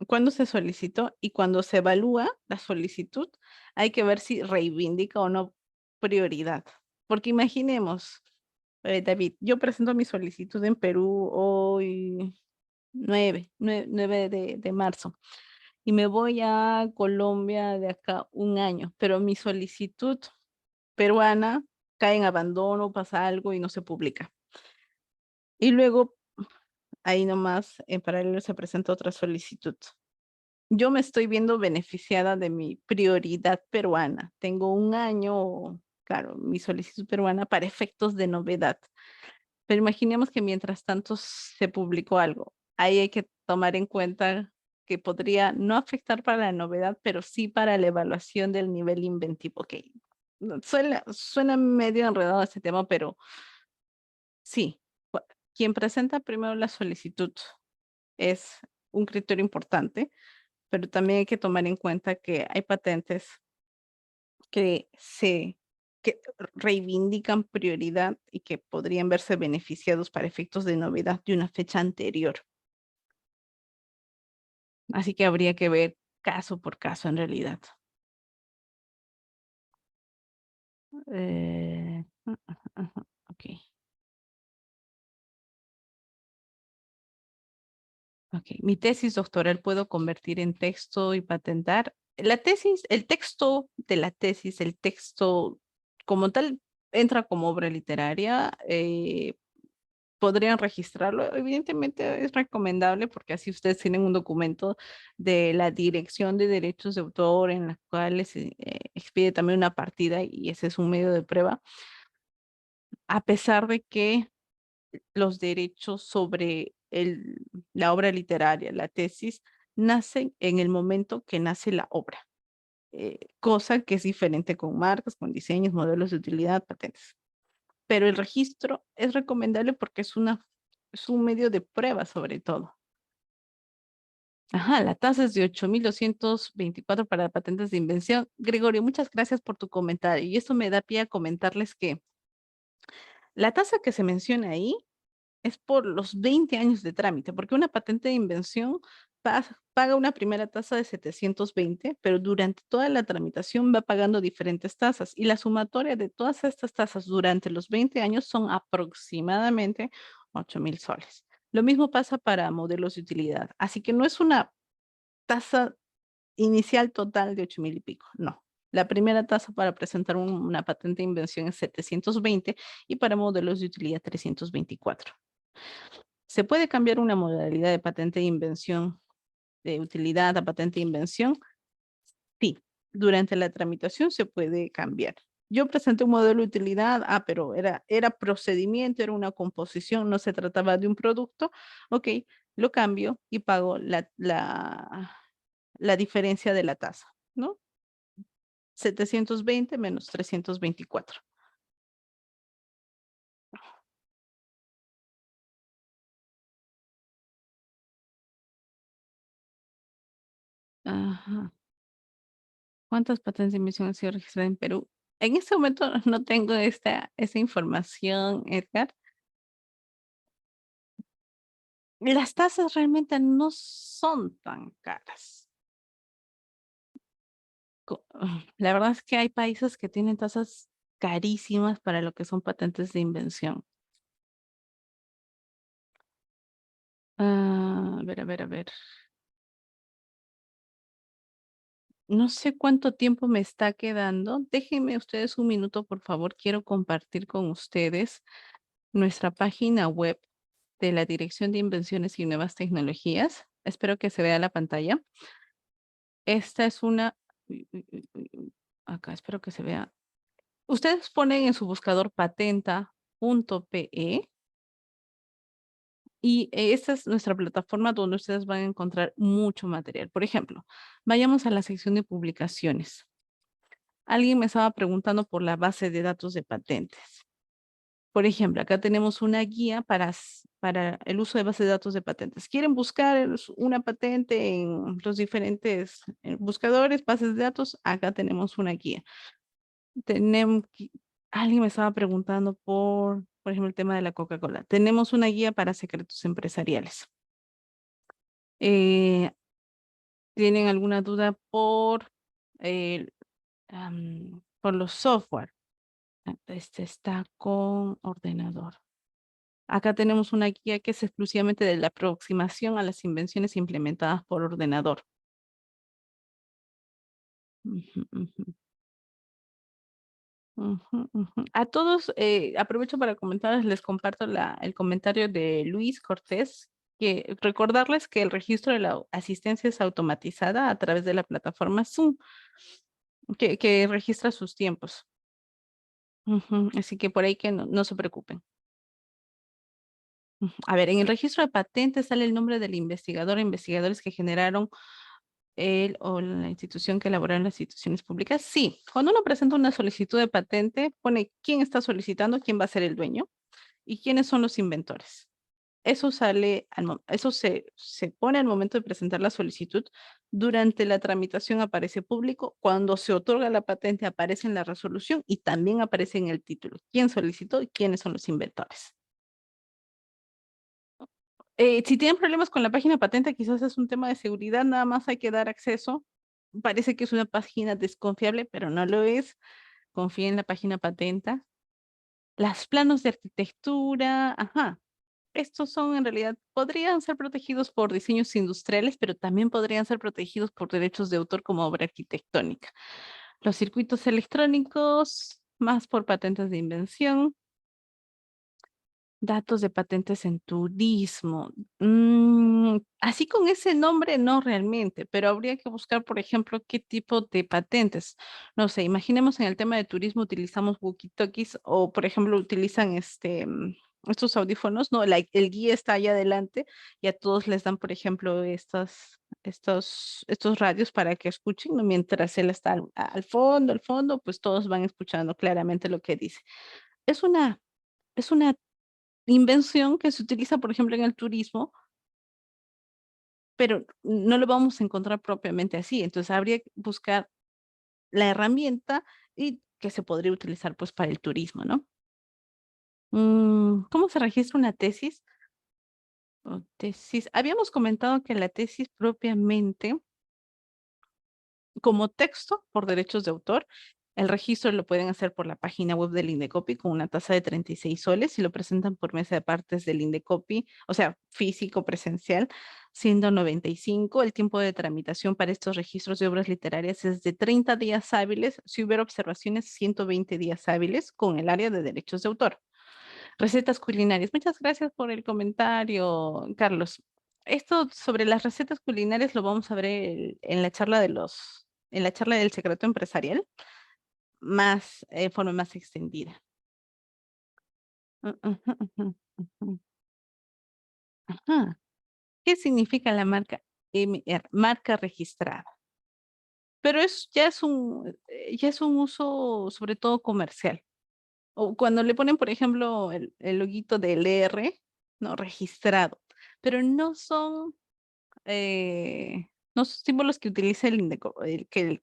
cuando se solicitó y cuando se evalúa la solicitud, hay que ver si reivindica o no prioridad. Porque imaginemos, David, yo presento mi solicitud en Perú hoy 9 de marzo y me voy a Colombia de acá un año, pero mi solicitud peruana cae en abandono, pasa algo y no se publica. Y luego ahí nomás en paralelo se presenta otra solicitud. Yo me estoy viendo beneficiada de mi prioridad peruana. Tengo un año, claro, mi solicitud peruana para efectos de novedad. Pero imaginemos que mientras tanto se publicó algo. Ahí hay que tomar en cuenta que podría no afectar para la novedad, pero sí para la evaluación del nivel inventivo. Ok, suena medio enredado este tema, pero sí, quien presenta primero la solicitud es un criterio importante, pero también hay que tomar en cuenta que hay patentes que que reivindican prioridad y que podrían verse beneficiados para efectos de novedad de una fecha anterior. Así que habría que ver caso por caso en realidad. Ok. Ok, mi tesis doctoral puedo convertir en texto y patentar. La tesis, el texto de la tesis, el texto como tal, entra como obra literaria. Podrían registrarlo. Evidentemente es recomendable porque así ustedes tienen un documento de la Dirección de Derechos de Autor en la cual se expide también una partida y ese es un medio de prueba. A pesar de que los derechos sobre la obra literaria, la tesis, nacen en el momento que nace la obra, cosa que es diferente con marcas, con diseños, modelos de utilidad, patentes. Pero el registro es recomendable porque es un medio de prueba sobre todo. Ajá, la tasa es de 8.224 para patentes de invención. Gregorio, muchas gracias por tu comentario. Y esto me da pie a comentarles que la tasa que se menciona ahí es por los 20 años de trámite, porque una patente de invención paga una primera tasa de 720, pero durante toda la tramitación va pagando diferentes tasas y la sumatoria de todas estas tasas durante los 20 años son aproximadamente 8.000 soles. Lo mismo pasa para modelos de utilidad, así que no es una tasa inicial total de 8.000 y pico, no. La primera tasa para presentar una patente de invención es 720 y para modelos de utilidad 324. ¿Se puede cambiar una modalidad de patente de invención de utilidad a patente de invención? Sí, durante la tramitación se puede cambiar. Yo presenté un modelo de utilidad, pero era procedimiento, era una composición, no se trataba de un producto. Ok, lo cambio y pago la diferencia de la tasa, ¿no? 720 menos 324. Ajá. ¿Cuántas patentes de invención han sido registradas en Perú? En este momento no tengo esa información, Edgar. Las tasas realmente no son tan caras. La verdad es que hay países que tienen tasas carísimas para lo que son patentes de invención. A ver, a ver, a ver. No sé cuánto tiempo me está quedando. Déjenme ustedes un minuto, por favor. Quiero compartir con ustedes nuestra página web de la Dirección de Invenciones y Nuevas Tecnologías. Espero que se vea la pantalla. Esta es una... Acá espero que se vea. Ustedes ponen en su buscador patenta.pe y esta es nuestra plataforma donde ustedes van a encontrar mucho material. Por ejemplo, vayamos a la sección de publicaciones. Alguien me estaba preguntando por la base de datos de patentes. Por ejemplo, acá tenemos una guía para el uso de base de datos de patentes. ¿Quieren buscar una patente en los diferentes buscadores, bases de datos? Acá tenemos una guía. Alguien me estaba preguntando por ejemplo, el tema de la Coca-Cola. Tenemos una guía para secretos empresariales. Eh, ¿Tienen alguna duda eh, por los software? Este está con ordenador. Acá tenemos una guía que es exclusivamente de la aproximación a las invenciones implementadas por ordenador. Ujú, ujú. Ujú, ujú. A todos, aprovecho para comentarles, les comparto el comentario de Luis Cortés, que recordarles que el registro de la asistencia es automatizada a través de la plataforma Zoom, que registra sus tiempos. Ujú, así que por ahí que no se preocupen. Ujú. A ver, en el registro de patentes sale el nombre del investigador o investigadores que generaron él o la institución que elaboraron las instituciones públicas. Sí, cuando uno presenta una solicitud de patente, pone quién está solicitando, quién va a ser el dueño y quiénes son los inventores. Eso sale, eso se pone al momento de presentar la solicitud. Durante la tramitación aparece público. Cuando se otorga la patente aparece en la resolución y también aparece en el título. ¿Quién solicitó y quiénes son los inventores? Si tienen problemas con la página patente, quizás es un tema de seguridad, nada más hay que dar acceso. Parece que es una página desconfiable, pero no lo es. Confía en la página patenta. Las planos de arquitectura, ajá. Estos son en realidad, podrían ser protegidos por diseños industriales, pero también podrían ser protegidos por derechos de autor como obra arquitectónica. Los circuitos electrónicos, más por patentes de invención. Datos de patentes en turismo. Así con ese nombre no realmente, pero habría que buscar, por ejemplo, qué tipo de patentes. No sé, imaginemos en el tema de turismo utilizamos walkie-talkies o, por ejemplo, utilizan estos audífonos, ¿no? El guía está ahí adelante y a todos les dan, por ejemplo, estos radios para que escuchen, ¿no? Mientras él está al fondo, pues todos van escuchando claramente lo que dice. Es una invención que se utiliza, por ejemplo, en el turismo, pero no lo vamos a encontrar propiamente así. Entonces habría que buscar la herramienta y que se podría utilizar pues para el turismo, ¿no? ¿Cómo se registra una tesis? O tesis. Habíamos comentado que la tesis propiamente, como texto por derechos de autor, el registro lo pueden hacer por la página web del Indecopi con una tasa de 36 soles y lo presentan por mesa de partes del Indecopi, o sea, físico, presencial, siendo 95. El tiempo de tramitación para estos registros de obras literarias es de 30 días hábiles. Si hubiera observaciones, 120 días hábiles con el área de derechos de autor. Recetas culinarias. Muchas gracias por el comentario, Carlos. Esto sobre las recetas culinarias lo vamos a ver en la charla en la charla del secreto empresarial, más, forma más extendida. Ujú, ujú, ujú. Ajá. ¿Qué significa la marca MR? Marca registrada. Pero ya es un uso sobre todo comercial. O cuando le ponen, por ejemplo, el loguito del R, ¿no? Registrado. Pero no son símbolos que utiliza el Indeco,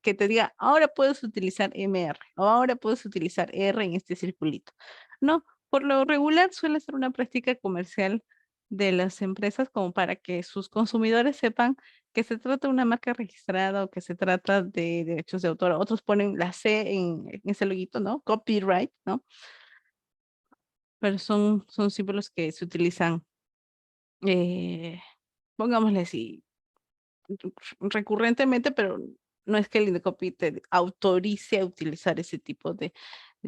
que te diga, ahora puedes utilizar MR o ahora puedes utilizar R en este circulito. No, por lo regular suele ser una práctica comercial de las empresas como para que sus consumidores sepan que se trata de una marca registrada o que se trata de derechos de autor. Otros ponen la C en ese loguito, ¿no? Copyright, ¿no? Pero son símbolos que se utilizan, eh, pongámosle así, recurrentemente, pero no es que el Indecopy te autorice a utilizar ese tipo de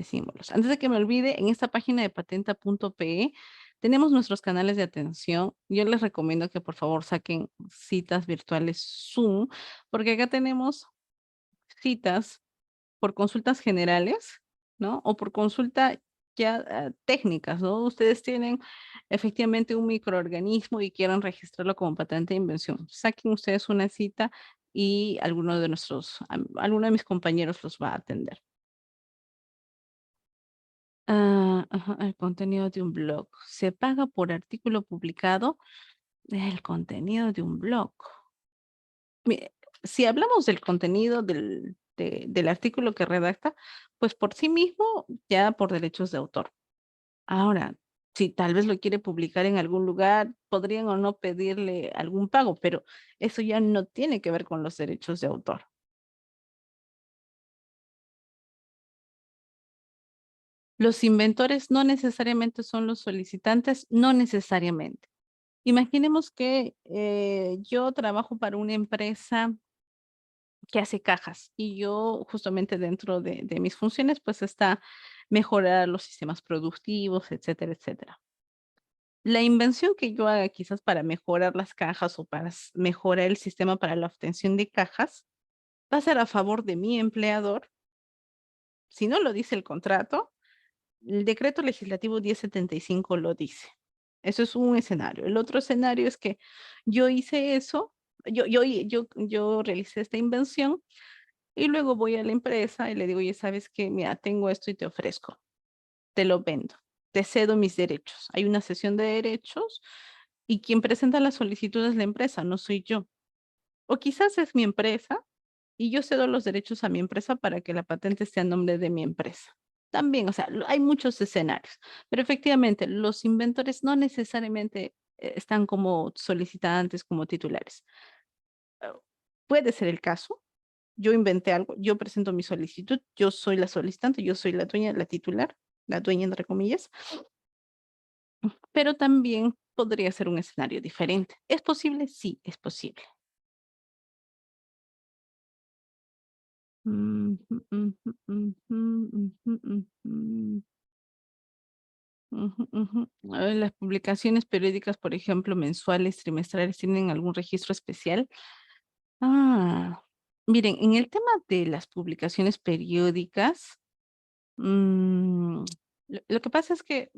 símbolos. Antes de que me olvide, en esta página de patenta.pe tenemos nuestros canales de atención. Yo les recomiendo que por favor saquen citas virtuales Zoom, porque acá tenemos citas por consultas generales, ¿no? O por consulta ya técnicas, ¿no? Ustedes tienen efectivamente un microorganismo y quieren registrarlo como patente de invención. Saquen ustedes una cita y alguno de mis compañeros los va a atender. Ajá, el contenido de un blog. Se paga por artículo publicado. El contenido de un blog. Mire, si hablamos del contenido del artículo que redacta, pues por sí mismo, ya por derechos de autor. Ahora, si tal vez lo quiere publicar en algún lugar, podrían o no pedirle algún pago, pero eso ya no tiene que ver con los derechos de autor. Los inventores no necesariamente son los solicitantes, no necesariamente. Imaginemos que yo trabajo para una empresa que hace cajas y yo justamente dentro de mis funciones pues está mejorar los sistemas productivos, etcétera, etcétera. La invención que yo haga quizás para mejorar las cajas o para mejorar el sistema para la obtención de cajas va a ser a favor de mi empleador. Si no lo dice el contrato, el decreto legislativo 1075 lo dice. Eso es un escenario. El otro escenario es que yo hice eso, yo realicé esta invención y luego voy a la empresa y le digo, oye, ¿sabes qué? Mira, tengo esto y te ofrezco, te lo vendo, te cedo mis derechos. Hay una sesión de derechos y quien presenta la solicitud es la empresa, no soy yo. O quizás es mi empresa y yo cedo los derechos a mi empresa para que la patente esté a nombre de mi empresa. También, o sea, hay muchos escenarios, pero efectivamente los inventores no necesariamente están como solicitantes, como titulares. Eh, Puede ser el caso. Yo inventé algo, yo presento mi solicitud, yo soy la solicitante, yo soy la dueña, la titular, la dueña entre comillas, pero también podría ser un escenario diferente. ¿Es posible? Sí, es posible. Ujú, ujú, ujú, ujú, ujú. Ujú, ujú. A ver, las publicaciones periódicas, por ejemplo, mensuales, trimestrales, ¿tienen algún registro especial? Ah, miren, en el tema de las publicaciones periódicas, mm, lo que pasa es que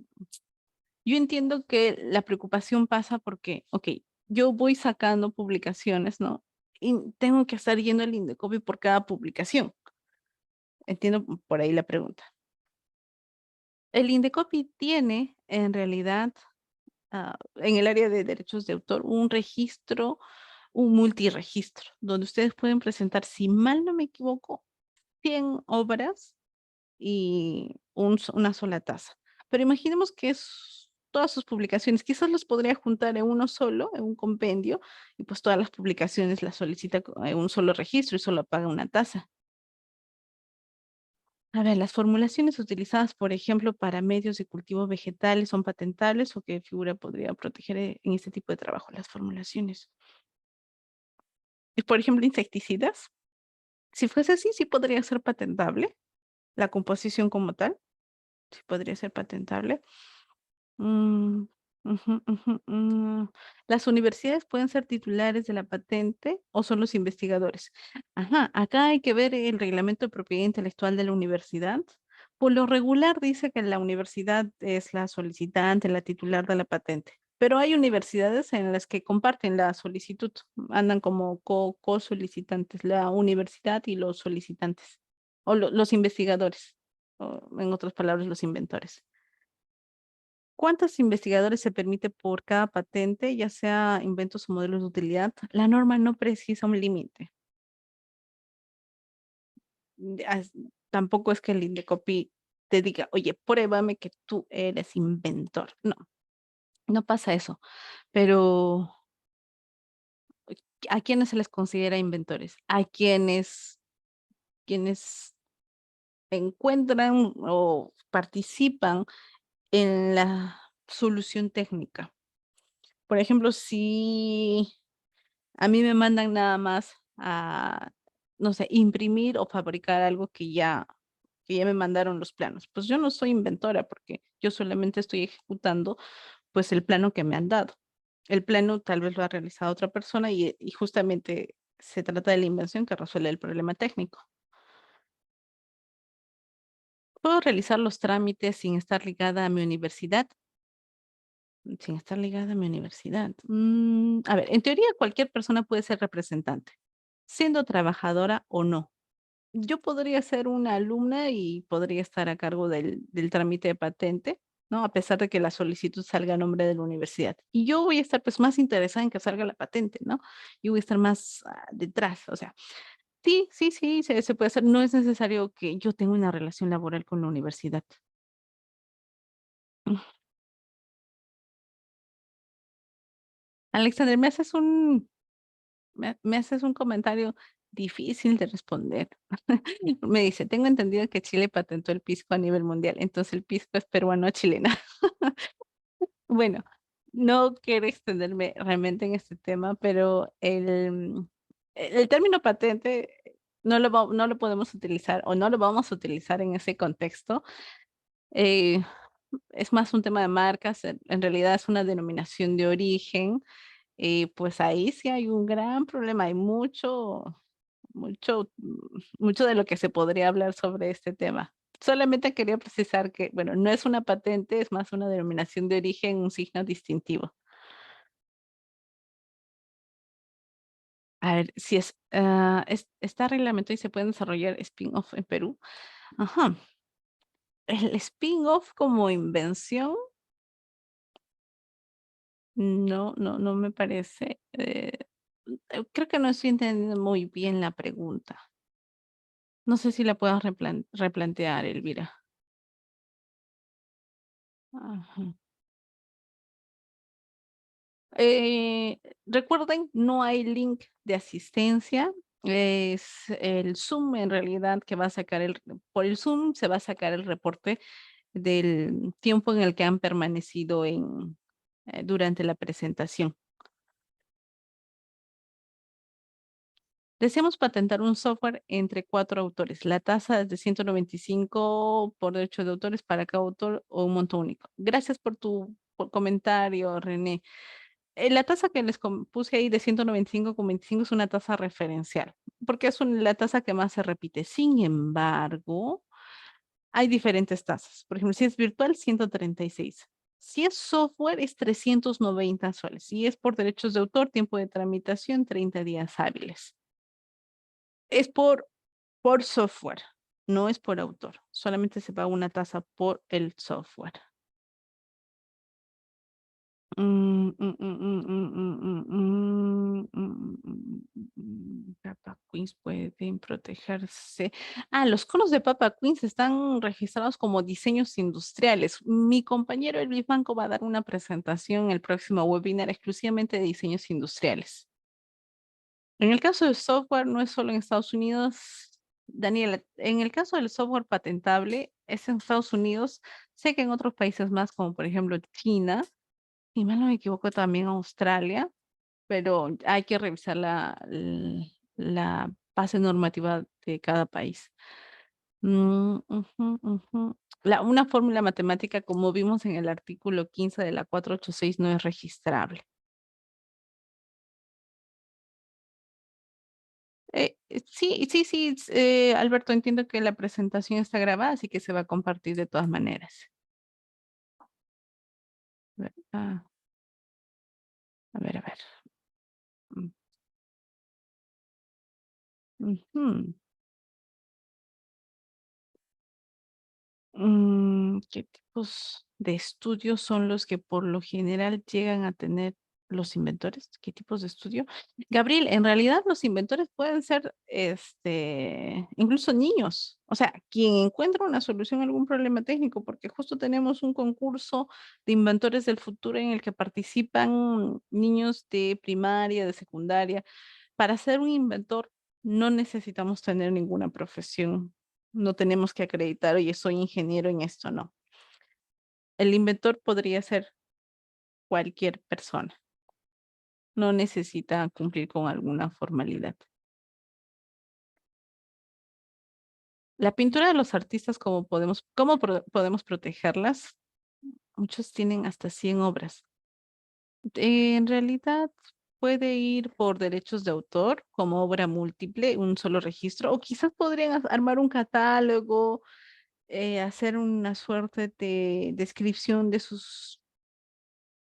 yo entiendo que la preocupación pasa porque, ok, yo voy sacando publicaciones, ¿no? Y tengo que estar yendo al Indecopi por cada publicación. Entiendo por ahí la pregunta. El Indecopi tiene, en realidad, en el área de derechos de autor, un registro, un multiregistro, donde ustedes pueden presentar, si mal no me equivoco, 100 obras y una sola tasa. Pero imaginemos que es todas sus publicaciones. Quizás los podría juntar en uno solo, en un compendio, y pues todas las publicaciones las solicita en un solo registro y solo paga una tasa. A ver, las formulaciones utilizadas, por ejemplo, para medios de cultivo vegetales son patentables o qué figura podría proteger en este tipo de trabajo las formulaciones. Y, por ejemplo, insecticidas. Si fuese así, sí podría ser patentable. La composición como tal, sí podría ser patentable. Mm, ujú, ujú, ¿Las universidades pueden ser titulares de la patente o son los investigadores? Ajá, acá hay que ver el reglamento de propiedad intelectual de la universidad. Por lo regular dice que la universidad es la solicitante, la titular de la patente. Pero hay universidades en las que comparten la solicitud, andan como co-solicitantes, la universidad y los solicitantes, o los investigadores, o en otras palabras, los inventores. ¿Cuántos investigadores se permite por cada patente, ya sea inventos o modelos de utilidad? La norma no precisa un límite. Tampoco es que el Indecopi te diga, oye, pruébame que tú eres inventor. No, no pasa eso. Pero ¿a quiénes se les considera inventores? A quienes encuentran o participan en la solución técnica. Por ejemplo, si a mí me mandan nada más a, no sé, imprimir o fabricar algo que ya me mandaron los planos. Pues yo no soy inventora porque yo solamente estoy ejecutando pues el plano que me han dado. El plano tal vez lo ha realizado otra persona y justamente se trata de la invención que resuelve el problema técnico. ¿Puedo realizar los trámites sin estar ligada a mi universidad? Sin estar ligada a mi universidad. A ver, en teoría cualquier persona puede ser representante, siendo trabajadora o no. Yo podría ser una alumna y podría estar a cargo del trámite de patente, ¿no? A pesar de que la solicitud salga a nombre de la universidad. Y yo voy a estar pues más interesada en que salga la patente, ¿no? Yo voy a estar más detrás, o sea, sí, sí, sí, se puede hacer. No es necesario que yo tenga una relación laboral con la universidad. Mm. Alexander, me haces un comentario difícil de responder. Me dice, tengo entendido que Chile patentó el pisco a nivel mundial, entonces el pisco es peruano-chilena. Bueno, no quiero extenderme realmente en este tema, pero el término patente no lo podemos utilizar o no lo vamos a utilizar en ese contexto. Eh, es más un tema de marcas, en realidad es una denominación de origen. Pues ahí sí hay un gran problema, hay mucho de lo que se podría hablar sobre este tema. Solamente quería precisar que, bueno, no es una patente, es más una denominación de origen, un signo distintivo. A ver, si está reglamento y se pueden desarrollar spin-off en Perú. Ajá. El spin-off como invención, no me parece. Creo que no estoy entendiendo muy bien la pregunta. No sé si la puedas replantear, Elvira. Ajá. Recuerden, no hay link de asistencia. Es el Zoom en realidad que va a sacar por el Zoom se va a sacar el reporte del tiempo en el que han permanecido durante la presentación. Deseamos patentar un software entre 4 autores. La tasa es de 195 por derecho de autores para cada autor o un monto único. Gracias por tu comentario, René. La tasa que les puse ahí de 195,25 es una tasa referencial, porque es la tasa que más se repite. Sin embargo, hay diferentes tasas. Por ejemplo, si es virtual, 136. Si es software, es 390 soles. Si es por derechos de autor, tiempo de tramitación, 30 días hábiles. Es por software, no es por autor. Solamente se paga una tasa por el software. Papa Queens pueden protegerse. Los conos de Papa Queens están registrados como diseños industriales. Mi compañero Luis Banco va a dar una presentación en el próximo webinar exclusivamente de diseños industriales. En el caso del software, no es solo en Estados Unidos. Daniela, en el caso del software patentable, es en Estados Unidos. Sé que en otros países más, como por ejemplo China, y mal no me equivoco también Australia, pero hay que revisar la base normativa de cada país. Ujú. Una fórmula matemática, como vimos en el artículo 15 de la 486, no es registrable. Sí, Alberto, entiendo que la presentación está grabada, así que se va a compartir de todas maneras. A ver, a ver. Mm, ujú. ¿Qué tipos de estudios son los que por lo general llegan a tener los inventores? ¿Qué tipos de estudio? Gabriel, en realidad los inventores pueden ser, incluso niños. O sea, quien encuentra una solución a algún problema técnico, porque justo tenemos un concurso de inventores del futuro en el que participan niños de primaria, de secundaria. Para ser un inventor no necesitamos tener ninguna profesión. No tenemos que acreditar, oye, soy ingeniero en esto, no. El inventor podría ser cualquier persona. No necesita cumplir con alguna formalidad. La pintura de los artistas, ¿cómo podemos protegerlas? Muchos tienen hasta 100 obras. En realidad puede ir por derechos de autor como obra múltiple, un solo registro, o quizás podrían armar un catálogo, hacer una suerte de descripción de sus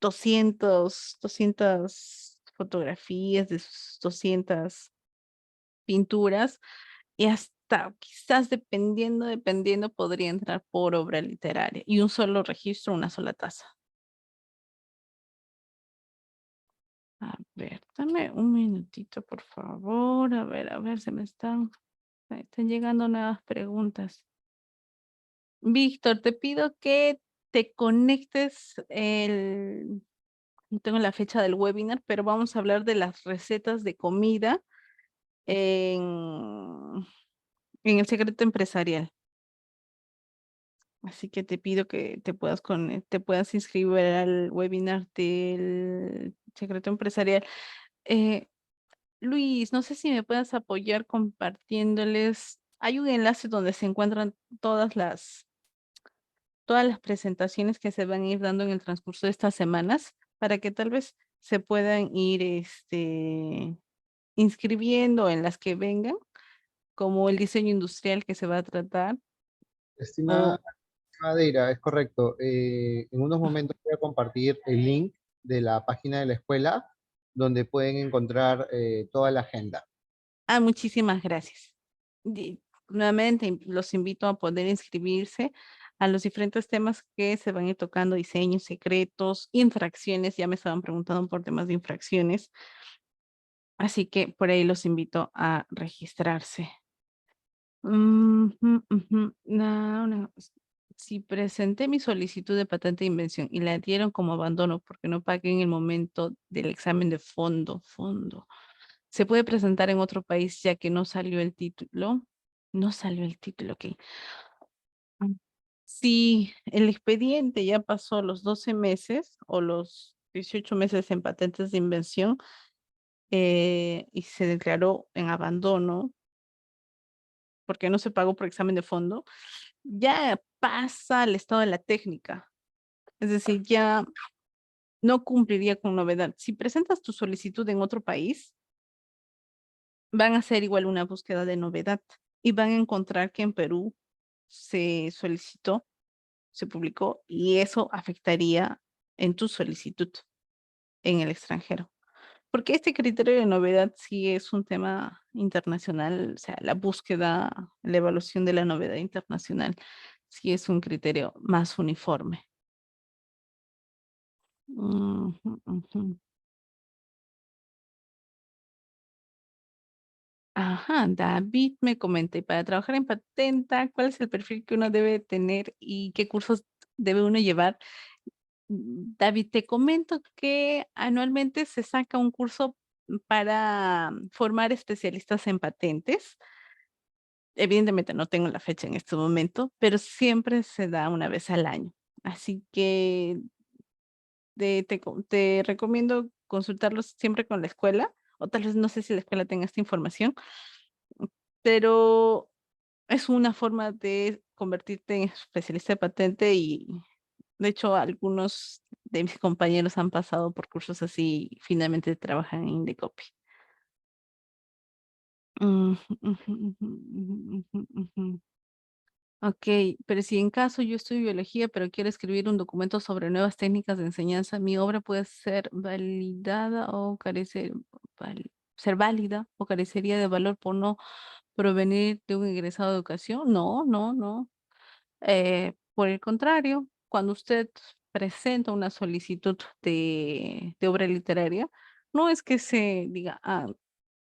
200 fotografías, de sus 200 pinturas, y hasta quizás dependiendo, podría entrar por obra literaria y un solo registro, una sola tasa. A ver, dame un minutito, por favor. A ver, me están llegando nuevas preguntas. Víctor, te pido que te conectes no tengo la fecha del webinar, pero vamos a hablar de las recetas de comida en, en el secreto empresarial. Así que te pido que te puedas inscribir al webinar del secreto empresarial. Eh, Luis, no sé si me puedes apoyar compartiéndoles. Hay un enlace donde se encuentran todas las presentaciones que se van a ir dando en el transcurso de estas semanas para que tal vez se puedan ir inscribiendo en las que vengan, como el diseño industrial que se va a tratar. Estimada O, Madeira, es correcto. En unos momentos voy a compartir el link de la página de la escuela donde pueden encontrar toda la agenda. Muchísimas gracias. Nuevamente los invito a poder inscribirse a los diferentes temas que se van a ir tocando: diseños, secretos, infracciones. Ya me estaban preguntando por temas de infracciones. Así que por ahí los invito a registrarse. Ujú. Si presenté mi solicitud de patente de invención y la dieron como abandono porque no pagué en el momento del examen de fondo, ¿se puede presentar en otro país ya que no salió el título? No salió el título, ok. Mm. Si el expediente ya pasó los 12 meses o los 18 meses en patentes de invención, y se declaró en abandono porque no se pagó por examen de fondo, ya pasa al estado de la técnica. Es decir, ya no cumpliría con novedad. Si presentas tu solicitud en otro país, van a hacer igual una búsqueda de novedad y van a encontrar que en Perú se solicitó, se publicó, y eso afectaría en tu solicitud en el extranjero. Porque este criterio de novedad sí es un tema internacional, o sea, la búsqueda, la evaluación de la novedad internacional sí es un criterio más uniforme. Ujú, ujú. Ajá, David me comenta, y para trabajar en patenta, ¿cuál es el perfil que uno debe tener y qué cursos debe uno llevar? David, te comento que anualmente se saca un curso para formar especialistas en patentes. Evidentemente no tengo la fecha en este momento, pero siempre se da una vez al año. Así que te recomiendo consultarlos siempre con la escuela, o tal vez no sé si la escuela tenga esta información, pero es una forma de convertirte en especialista de patente y de hecho algunos de mis compañeros han pasado por cursos así y finalmente trabajan en Indecopy. Mm, ujú, ujú, ujú, ujú, ujú. Ok, pero si en caso yo estudio biología, pero quiero escribir un documento sobre nuevas técnicas de enseñanza, ¿mi obra puede ser validada o ser válida o carecería de valor por no provenir de un egresado de educación? No, no, no. Por el contrario, cuando usted presenta una solicitud de obra literaria, no es que se diga, ah,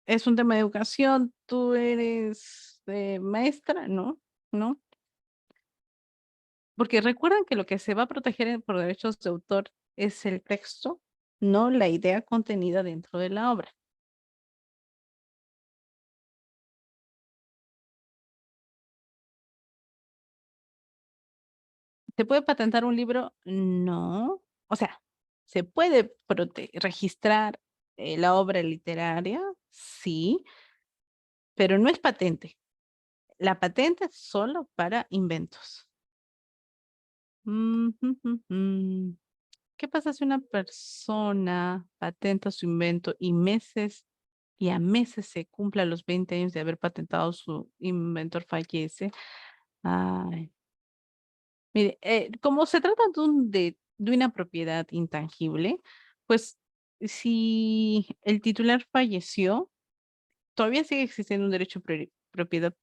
es un tema de educación, tú eres maestra, no, no. Porque recuerden que lo que se va a proteger por derechos de autor es el texto, no la idea contenida dentro de la obra. ¿Se puede patentar un libro? No. O sea, se puede registrar la obra literaria, sí, pero no es patente. La patente es solo para inventos. Mm, ¿Qué pasa si una persona patenta su invento y a meses se cumpla los 20 años de haber patentado su inventor fallece? Ay, mire, como se trata de una propiedad intangible, pues si el titular falleció, todavía sigue existiendo un derecho de propiedad.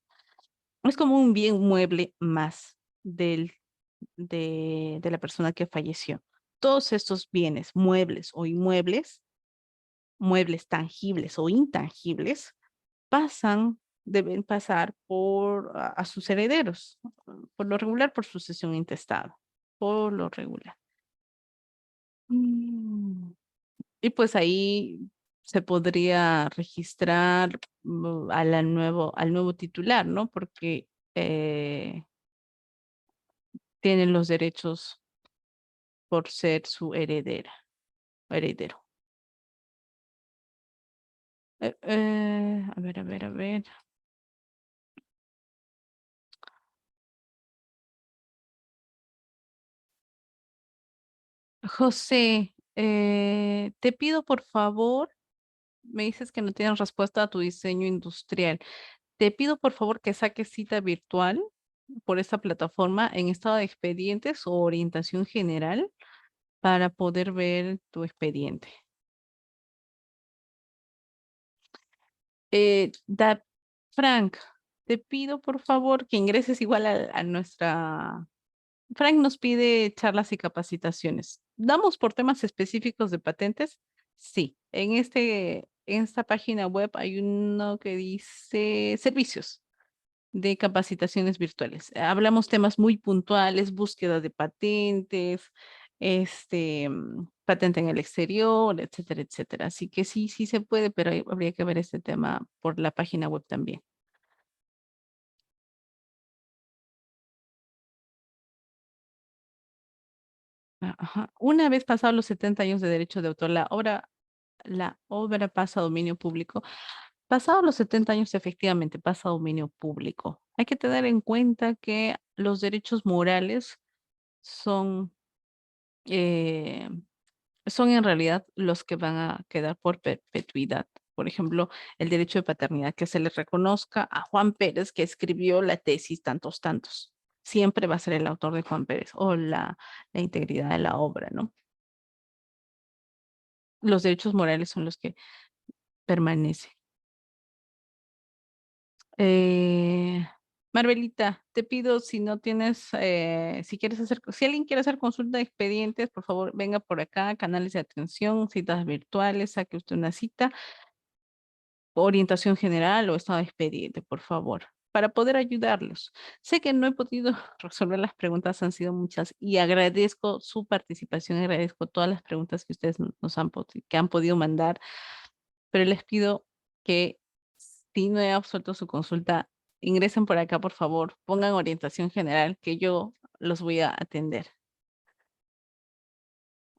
Es como un bien mueble más de la persona que falleció. Todos estos bienes, muebles o inmuebles, muebles tangibles o intangibles, deben pasar a sus herederos, por lo regular por sucesión intestada, por lo regular. Mm, Y pues ahí se podría registrar al nuevo titular, ¿no? Porque tienen los derechos por ser su heredero. A ver, a ver, a ver. José, te pido por favor, me dices que no tienes respuesta a tu diseño industrial. Te pido por favor que saques cita virtual por esta plataforma en estado de expedientes o orientación general para poder ver tu expediente. Da, Frank, te pido por favor que ingreses igual a nuestra. Frank nos pide charlas y capacitaciones. ¿Damos por temas específicos de patentes? Sí. En esta página web hay uno que dice servicios de capacitaciones virtuales. Hablamos temas muy puntuales, búsqueda de patentes, patente en el exterior, etcétera, etcétera. Así que sí, sí se puede, pero habría que ver este tema por la página web también. Ajá. Una vez pasados los 70 años de derecho de autor, la obra pasa a dominio público. Pasados los 70 años, efectivamente, pasa a dominio público. Hay que tener en cuenta que los derechos morales son, eh, son en realidad los que van a quedar por perpetuidad. Por ejemplo, el derecho de paternidad, que se le reconozca a Juan Pérez, que escribió la tesis tantos, tantos. Siempre va a ser el autor de Juan Pérez o la integridad de la obra, ¿no? Los derechos morales son los que permanecen. Eh, Marvelita, te pido si no tienes, si alguien quiere hacer consulta de expedientes, por favor, venga por acá, canales de atención, citas virtuales, saque usted una cita, orientación general o estado de expediente, por favor, para poder ayudarlos. Sé que no he podido resolver las preguntas, han sido muchas y agradezco su participación, agradezco todas las preguntas que ustedes que han podido mandar, pero les pido que si no he absuelto su consulta, ingresen por acá, por favor, pongan orientación general que yo los voy a atender.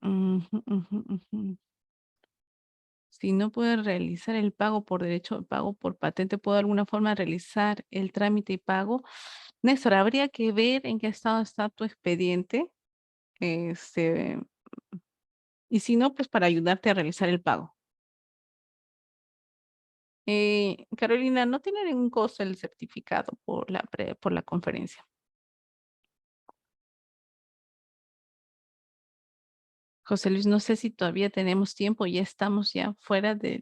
Ujú, ujú, ujú. Si no puede realizar el pago por derecho de pago por patente, ¿puedo de alguna forma realizar el trámite y pago? Néstor, habría que ver en qué estado está tu expediente. Este, y si no, pues para ayudarte a realizar el pago. Carolina, no tiene ningún costo el certificado por por la conferencia. José Luis, no sé si todavía tenemos tiempo, ya estamos ya fuera Eh,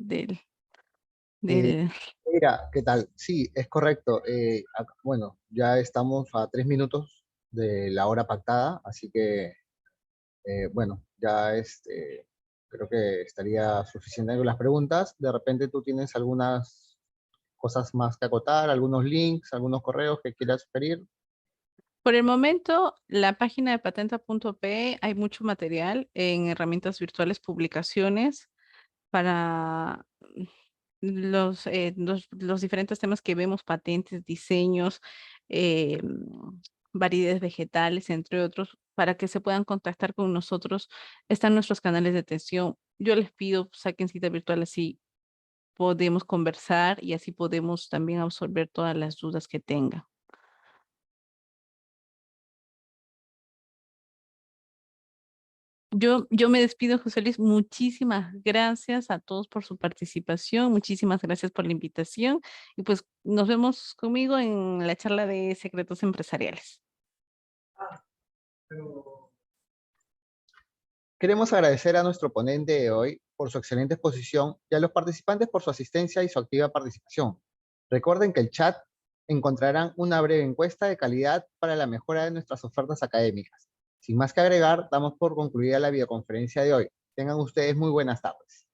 del... Mira, ¿qué tal? Sí, es correcto. Bueno, ya estamos a 3 minutos de la hora pactada, así que, bueno, ya creo que estaría suficiente con las preguntas. De repente tú tienes algunas cosas más que acotar, algunos links, algunos correos que quieras sugerir. Por el momento, la página de patenta.pe hay mucho material en herramientas virtuales, publicaciones para los diferentes temas que vemos, patentes, diseños, variedades vegetales, entre otros, para que se puedan contactar con nosotros. Están nuestros canales de atención. Yo les pido, saquen cita virtual, así podemos conversar y así podemos también absorber todas las dudas que tengan. Yo me despido, José Luis. Muchísimas gracias a todos por su participación. Muchísimas gracias por la invitación. Y pues nos vemos conmigo en la charla de secretos empresariales. Queremos agradecer a nuestro ponente de hoy por su excelente exposición y a los participantes por su asistencia y su activa participación. Recuerden que el chat encontrarán una breve encuesta de calidad para la mejora de nuestras ofertas académicas. Sin más que agregar, damos por concluida la videoconferencia de hoy. Tengan ustedes muy buenas tardes.